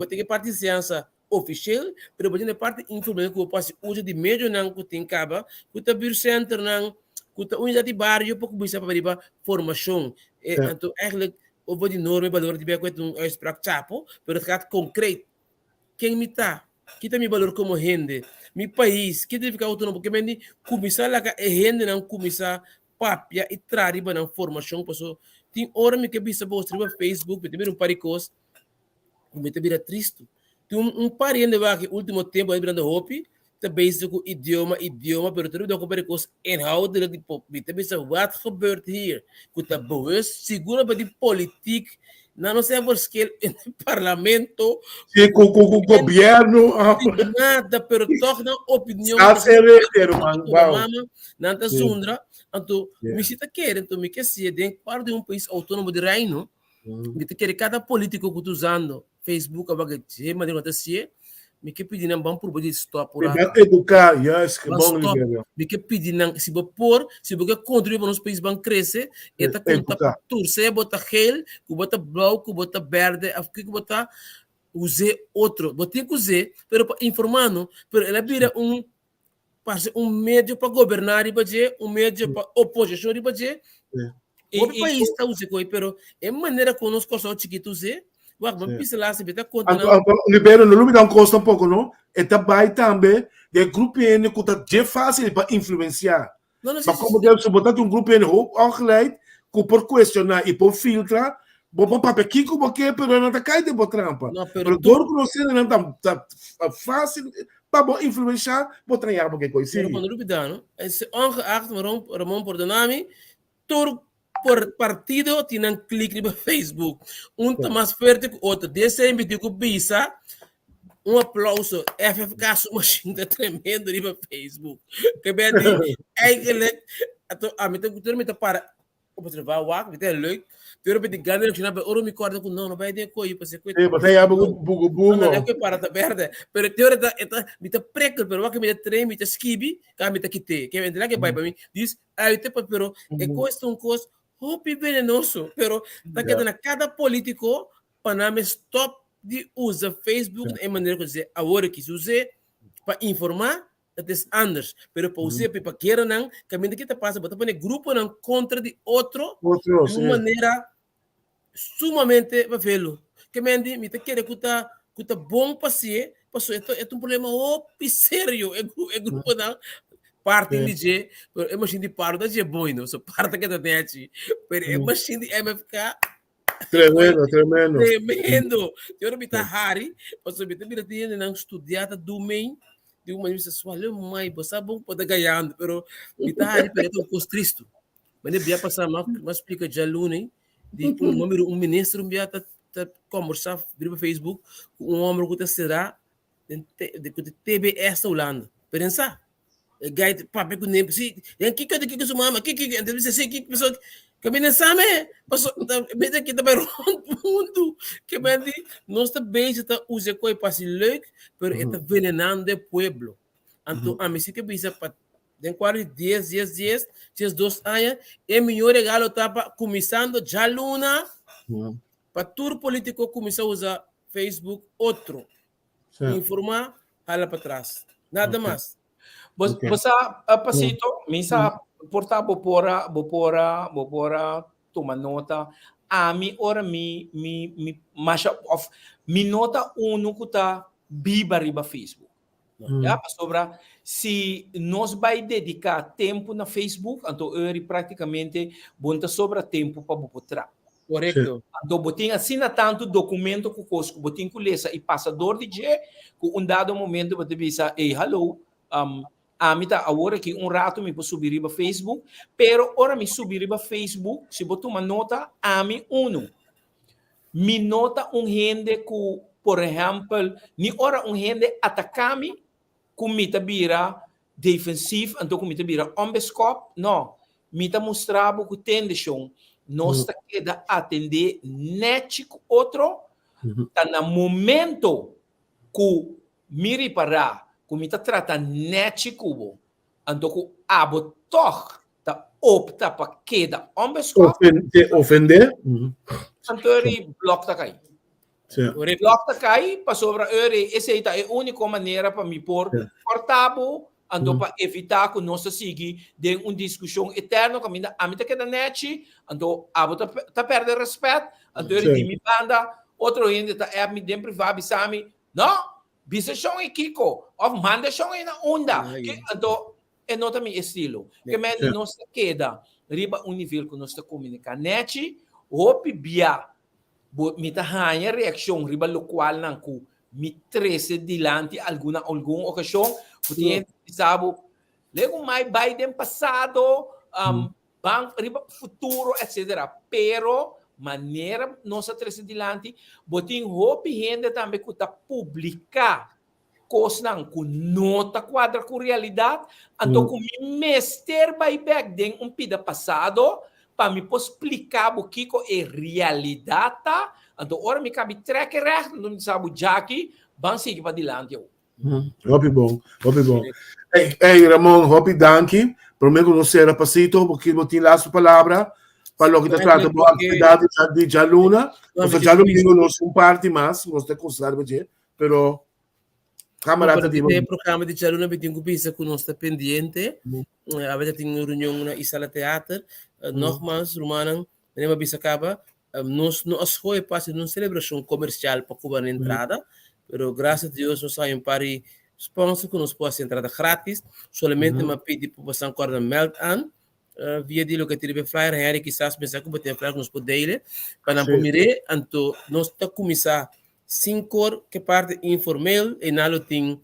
tem que parte de ciência oficial, pero botin parte informal que eu posso usar de meio não que tem caba, que tá bir center não, que tá unidade de bairro para começar para formação, então eigenlijk of wat die normen valor die bij een uitspraak chapo, pero het gaat concreet. Quem me tá? Kita mi valor como rende. Mi país, que deve ficar autônomo, porque mendi começar lá que rende não começar papia e trariba na formação, passou. Tem hora me que bisa post no Facebook, me tem paricos, me tem vira triste. Tem pari ainda vai que último tempo aí brando hopi, te bezig com idioma, pero terug dan kom ik inhoudelijk die popbieten. Bisa wat gebeurt hier? Kuta bewust, seguro bij die politiek, na não sei por que no parlamento, com o governo, nada, pero toch na opinião. Nanta Sundra, então me cita querem, então me quer ser dentro de país autônomo de reino, me te quer cada político que tu usando Facebook, a vaga de maneira que você me que pedir não vamos por poder stop por aí. Educar, yes, que bom liberar. Me que pedir não se vou por, se vou contribuir para os países vão crescer, eta conta torcer, bota gel, que bota blau, que bota verde, que bota usar outro, botar que usar, pero informando, pero ela vira médio para governar e para dizer, médio para oposição e para dizer, o país está usando, pero é maneira que nós conosco chiquito usar. Libero, não me dá custa um pouco, não? E também também de grupo N que é fácil para influenciar. Mas como deve se botar grupo N opgeleid, que por questionar e por filtrar, bom papel aqui como que, pero não está caindo por trampa. Pero dor que você não está fácil para influenciar, por treinar porque coisa. Pero quando dubidano, esse ongeacht Ramon por nome, tur por partido tienen clic no Facebook. Mais forte que o outro. Desse aí me digo bisa, aplauso. FFK suma xinga tremendo no Facebook. Que bem eigenlijk, a mim tem que para observar o ar, me tem leuk. Tem que ganhar no final, ouro me corda com não vai ter coisa para ser coisa. Mas aí é bugo. Não é que para tá verde. Pero tem hora me tá preco, pero o que me trem, me tá skibi, que me tá quite. Que me entrega que vai para mim. Diz, aí te pero é coisa hopi venenoso, pero tá quedando cada político para me stop de usar Facebook de maneira que dizer agora que se use para informar é anders, pero para usar para querer não, caminho que tá passa, para pôr grupo não contra de outro de uma maneira sumamente bafelo. Que me tá querer que tá bom para si, passou é um problema sério, é grupo não parte de G, é machine de paro da G boi, não, só parte que tem aqui, mas é machine de MFK tremendo. Eu não tá Harry, mas eu me tinha não estudado do main de uma missa sua, mãe, você bom pode ganhando, pero me tá Harry para um custo triste. Mas ele ia passar mais explica já lune de um ministro me tá conversar via Facebook com homem que será de TBS Holanda. Pensa guide papi ko nem si yang kika sumama kika então você sei que pessoa que me sabe passou mesmo que tá para o mundo que me diz nós está bem está usa coi para se leuk pero está venenando o pueblo então a mim se que bisa para den 10 2 anos é melhor regalo tá começando já luna Para político começar a usar Facebook, outro. Informar, hala para trás. Nada mais. Você, Pasito, misa porta bopora toma nota. A mi ora mi masha of mi nota uno kuta biba riba Facebook. Ja, sobra se nós vai dedicar tempo na Facebook, então eu praticamente bonta sobra tempo para botar. Correto. Então botinha assina tanto documento com cosco, botinha com lesa e passador de dia, com dado momento você visa, hey, hello, a mim tá agora que rato me posso subir para Facebook, pero ora me subir para Facebook, se botar uma nota a mim me nota gente que, por exemplo, ni ora gente atacar-me com me vira defensivo, então com me vira ombescop, não, me tá mostrando que tem deixão, nós tá queda atender net outro, tá no momento que me reparar, que me tá trata net cubo, então que abo toch tá opta para queda ombescop, ofender, então ele bloco tá cai. Bloco tá cai, para sobra ele, essa é a única maneira para me pôr portável, então para evitar que nós siga de uma discussão eterna, que a mim tá queda net, então abo tá perde respeito, então ele me banda, outro ainda tá me dentro privado, sabe, não, bisa chão e kiko, of manda chão e na onda, então é nota meu estilo, que me nós queda riba um nível que nós tá comunicar net, hope bia mi tahanya reaksyon riba lokwal nang ku mi 13 dilante alguma ocasião porque sabe lego mai Biden passado bank riba futuro etc pero maneira nossa 13 dilante botin hope gente também que tá publicar coisa nang ku nota quadra com realidade então com mi mester by back den pida passado para me explicar o que é realidade, então ora me cabe treque reto, não sabe Jackie, vamos seguir para adiante. Hopi bom. Hey, Ramon, hopi danke. Prometo não ser Pasito, porque vou ter lá sua palavra para o que está tratando da atividade de Jaluna. Nós já não temos parte mais, nós temos que considerar, pero camarada de programa de Jaluna tem que pensar que nós está pendente. A vezes tem uma reunião na Isala Teatro. Nogmaals, Romanan, meneer Bisacaba, nós foi parte de uma celebração comercial para Cuba na entrada, pero graças a Deus nós saímos para sponsor que nos pode entrada grátis, somente uma pedi para você acordar meld aan, via de lo que tive flyer, Harry quizás pensar que botem flyer nos pode dele, para não comer, então nós está começar 5 horas que parte informal e nalo tem,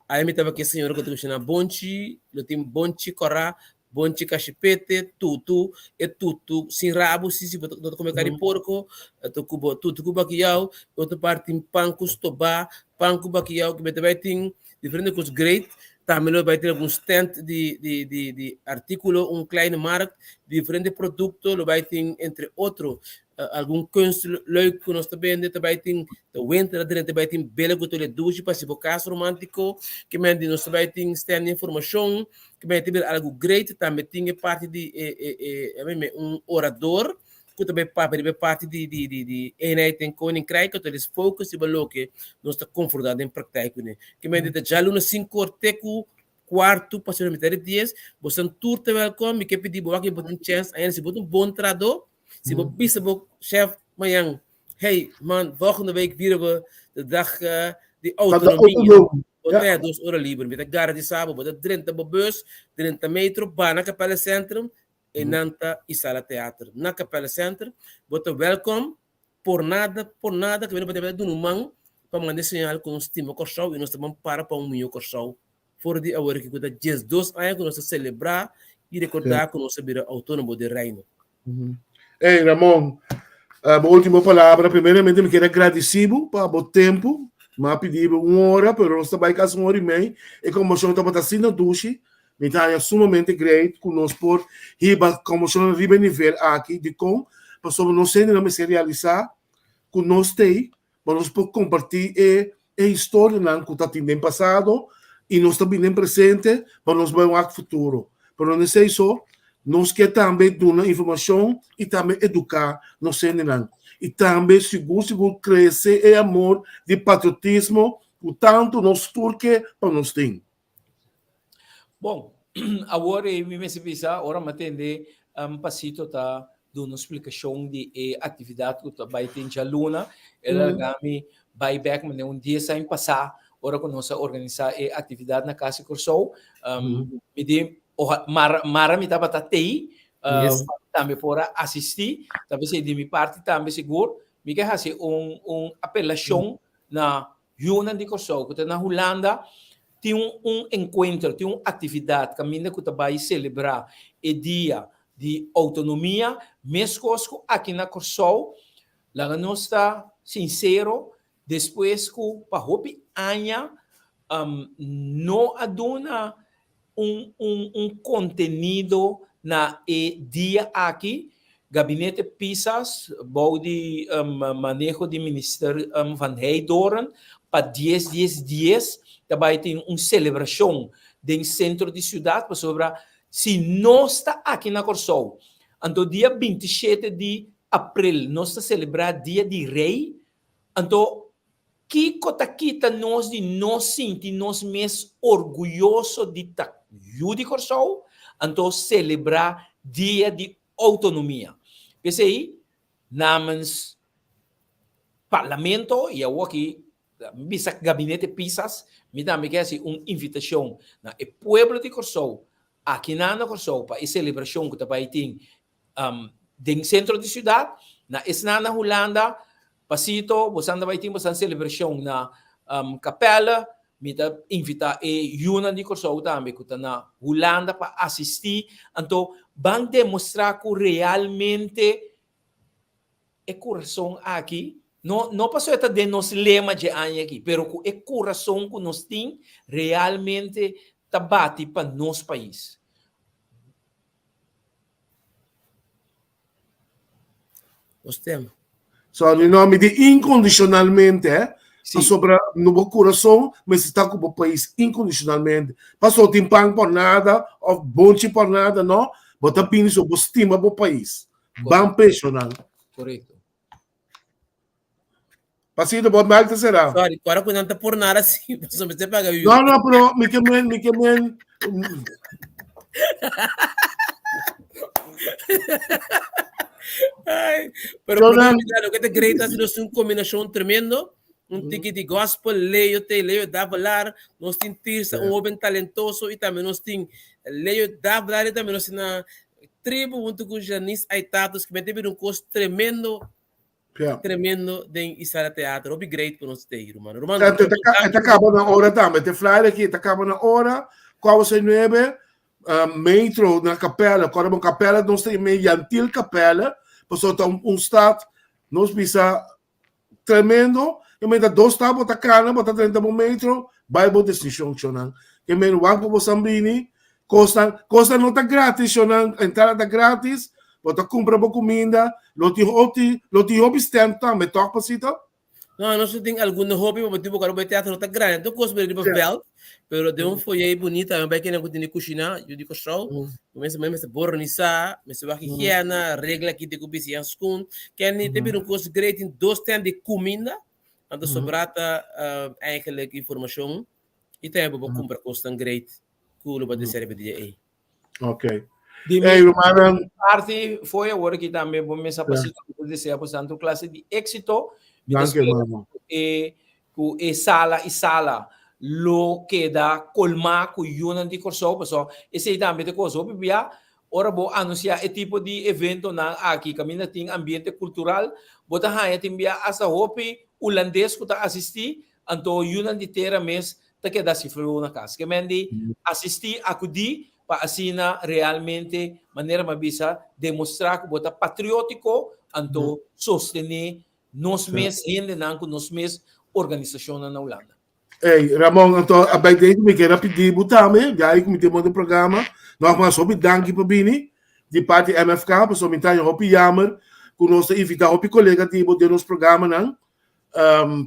aí me estava aqui a senhora que eu bonchi, lo tem bonchi corra bonchi cachepete, tutu, sem rabo, se botar comer carne porco, tutu baquiao, outra parte em panco, estobá, panco baquiao, que vai ter diferentes coisas great, também vai ter algum stand de artículo, kleine markt, diferentes produtos, vai ter, entre outros, algum kunstleuk que nós também vai ter, o winter, vai ter bela gotole douche, para se for caso romântico, que nós vai ter stand de informação, que vai ter algo great, também tem parte de orador, que também parte de eenheid en koninkrijk, que eles focus e o que nós está confortado em prática, que vai ter já no 5 horas teco quarto para ser metade dias, você tour te welcome, me que pedir boa que botem chance, aí se botem bom trado, se você pisa bo chef manhã, hey man, volgende week vieren we de dag de autonomie. Oké, 2 horas livre, met de gara de sábado, met de 30 bus, 30 metro, ba na Capella Centrum, e nanta Isala Teatro. Na Capella Centrum, botem welcome, por nada, que vem para doen man, para mandar sinal com estima corção, e nós também para um corção. Voor die award que cuida 2 anos que nós celebrar e recordar que nós somos autônomo de reino. Hey, Ramon, a última palavra, primeiramente me quero agradecer para o tempo, me pedir 1 hora, mas nós trabalhamos quase 1 hora e meia, e como eu estava assim na duche, me está sumamente great que nós por riba, como eu riba nível aqui, de com, para sobre nós se realizar, que nós tem, para nós poder compartilhar a história que está tendo no passado, e nós também no presente, para nós ver o futuro. Pero não sei só, nós queremos também dar informação e também educar, nós sei não. e também seguro crescer e amor de patriotismo, o tanto nos turque para nós tem. Bom, agora eu me pensa, agora me atender passito tá dando uma explicação de atividade que vai ter em Luna, ela gami vai back mas dia sem passar, agora que nós organizar a atividade na casa Corsou, me de mara me tava tatei, também para assistir, talvez de minha parte também seguro, me quer fazer apelação na Yuna de Corsou, que está na Holanda. Tem encontro, tem uma atividade que a minha vai celebrar o dia de autonomia, mesmo aqui na Corsou, lá nós está sincero, depois que para hopi anya não aduna contenido na dia aqui, gabinete Pisas, bom de manejo de ministério Van Heidoren, para 10 dias, também tem uma celebração dentro do centro de cidade, para sobre se nós está aqui na Corsou, então dia 27 de abril, nós está celebrar dia de rei, então que cotaquita nós de nós sentir nós mesmos orgulhoso de estar de Corsou, então celebrar dia de autonomia. Pensei, namens parlamento, e eu aqui bisa gabinete Pisas, me dá uma invitação na o povo de Corsou, aqui na Corsou, para a celebração que também tem dentro centro de cidade, na Holanda, pasito, você vai ter uma celebração na capela, me dá invitar a Yuna de Corsou também, que está na Holanda, para assistir, então, vão demonstrar que realmente é coração aqui. Não passou até de nos lema de ano aqui, pero o coração que nós temos realmente está bate para nosso país. Gostei. So, em nome de incondicionalmente, sobre no coração, mas está com o país incondicionalmente. Passou timpang por nada, ou bonche por nada, não? Bota pini sobre estima do país. Bem personal. Correto. Pasito, pode mais que será? Sorry, agora que não está por nada assim, você me paga eu. Não, pero me quemen. Pero por lo que te great ha sido una combinación tremendo, un ticket de gospel, leio da falar, nós temos jovem talentoso e também nós temos leio da falar e também nós temos na tribo junto com Janice Aitatos que me teve curso tremendo. Tremendo de Isara Teatro, obi great por nós ter, mano. Está acabando na hora também, te flyer aqui, está acabando na hora, qual você neve, metro na capela, quando uma capela, nós temos mediantil capela, passou estado, nós bisa tremendo, e me dá 2 tábuas, tá cana, bota 30 metro, Bible decision, chonan. E me wag po Sambini, costa não está grátis, chonan, entrada está grátis, bota compra po comida, lo ti hobby stand também, toca pasito? Não, nós temos algum hobby, mas tipo, quando o teatro está grande, então coisa bem de belt, pero de foyer bonita, eu que não continue cozinhar, eu digo show, mas se bornizar, mas se vai higiene, regra aqui de cobrir as com, que nem teve coisa great em 2 stands de comida, então sobrata eigenlijk informação e tem para comprar coisa great, cool para serve de aí. Ok. De parte foi agora que também vou me sapacito de desejar por tanto classe de êxito. E sala lo queda colmar com Yuna de Corsou, pessoal. Esse também de coisa, bia. Ora vou anunciar esse tipo de evento na aqui, caminha tem ambiente cultural. Bota hanya tem bia asa hopi holandês que tá assistir, então Yuna de terra mês tá queda se flu na casa. Que mendi assistir acudi para assina realmente maneira mabisa demonstrar que bota patriótico, então sostener nós mesmos ainda não com nós mesmos organização na Holanda. Ei, Ramon, então a ideia que me quer pedir botame, já aí que me tem do programa, nós vamos sobre danke para bini de parte MFK, para somente eu hopi jammer, que nós invitar hopi colega de nosso programa não,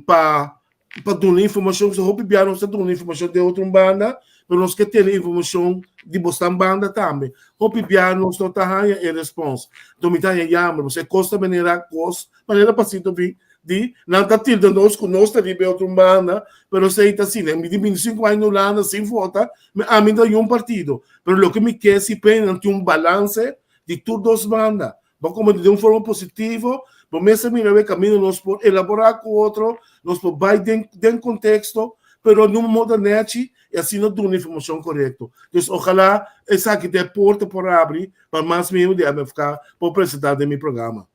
para dar informação, se hopi biar nós dar informação de outra banda, pero nós que ter informação de Boston Banda também. O pipiar nós não tá em resposta. Então, me tá chamando, você costa maneira passito de não tá tendo nós com nós também bem outra banda, pero sei tá assim, me de 25 anos no lana sem vota, a mim dá um partido. Pero o que me quer se pena ter balance de todas as bandas. Vamos como de uma forma positiva, por mesmo mira ver caminho nós por elaborar com outro, nós por vai dentro contexto, pero num modo net e assim não dá informação correta. Então, ojalá essa aqui tem porta por abrir para mais mesmo de ficar por apresentar de meu programa.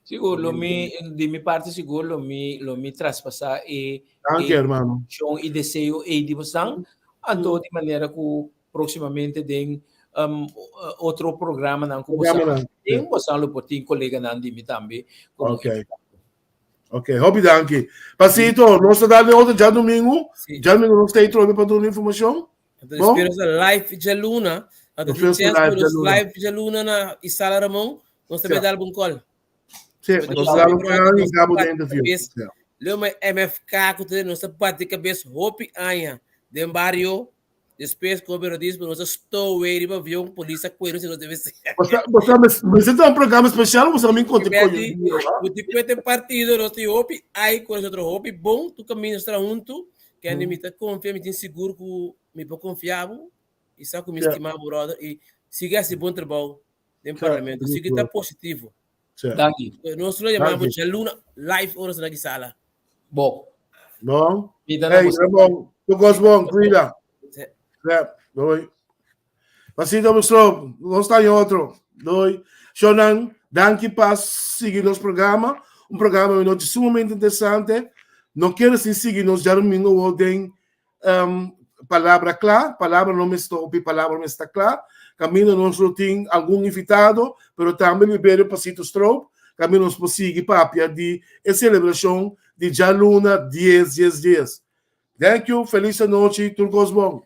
Siguro, de minha parte, siguro, lo me traspassa Anche, hermano. E desejo e de você, de maneira que proximamente tem outro programa não como tem você lo pode colega não de mim também. Ok, hobby danke. Pasito, nós dá outra já domingo não está aí trobe para dar informação. Então, espero live de Luna, live de Luna na Isala Ramon, nós também dá algum call. Sim, nós dá um call e cabo de interview. Lema MFK que tem nossa parte de cabeça, hopi anha, de barrio. Depois, como eu disse, nós estou aí para ver polícia com ele, se nós deve ser. Você tem um programa especial, você me conta com ele. Depois tem partido, nós temos hopi, aí com outro hopi bom, tu caminho está junto, que a mim está confia, me tem seguro que me pode confiar, e sabe que me estimar, brother, e siga esse bom trabalho no parlamento, siga está positivo. Daqui. Nós chamamos de Luna Live horas na sala. Bom. Bom. Ei, é bom. Tu gosta bom, cuida. Dois. Pasito, pessoal, nós está em outro. Dois. Shonan, danke para seguir nosso programa. Programa sumamente interessante. Não quero se seguir nos já domingo ou tem palavra clara, palavra não me está clara. Caminho nós tem algum invitado, mas também libero Pasito Strobe. Caminho nós seguir para de celebração de Jaluna 10 dias. Thank you, feliz noite, tudo bom.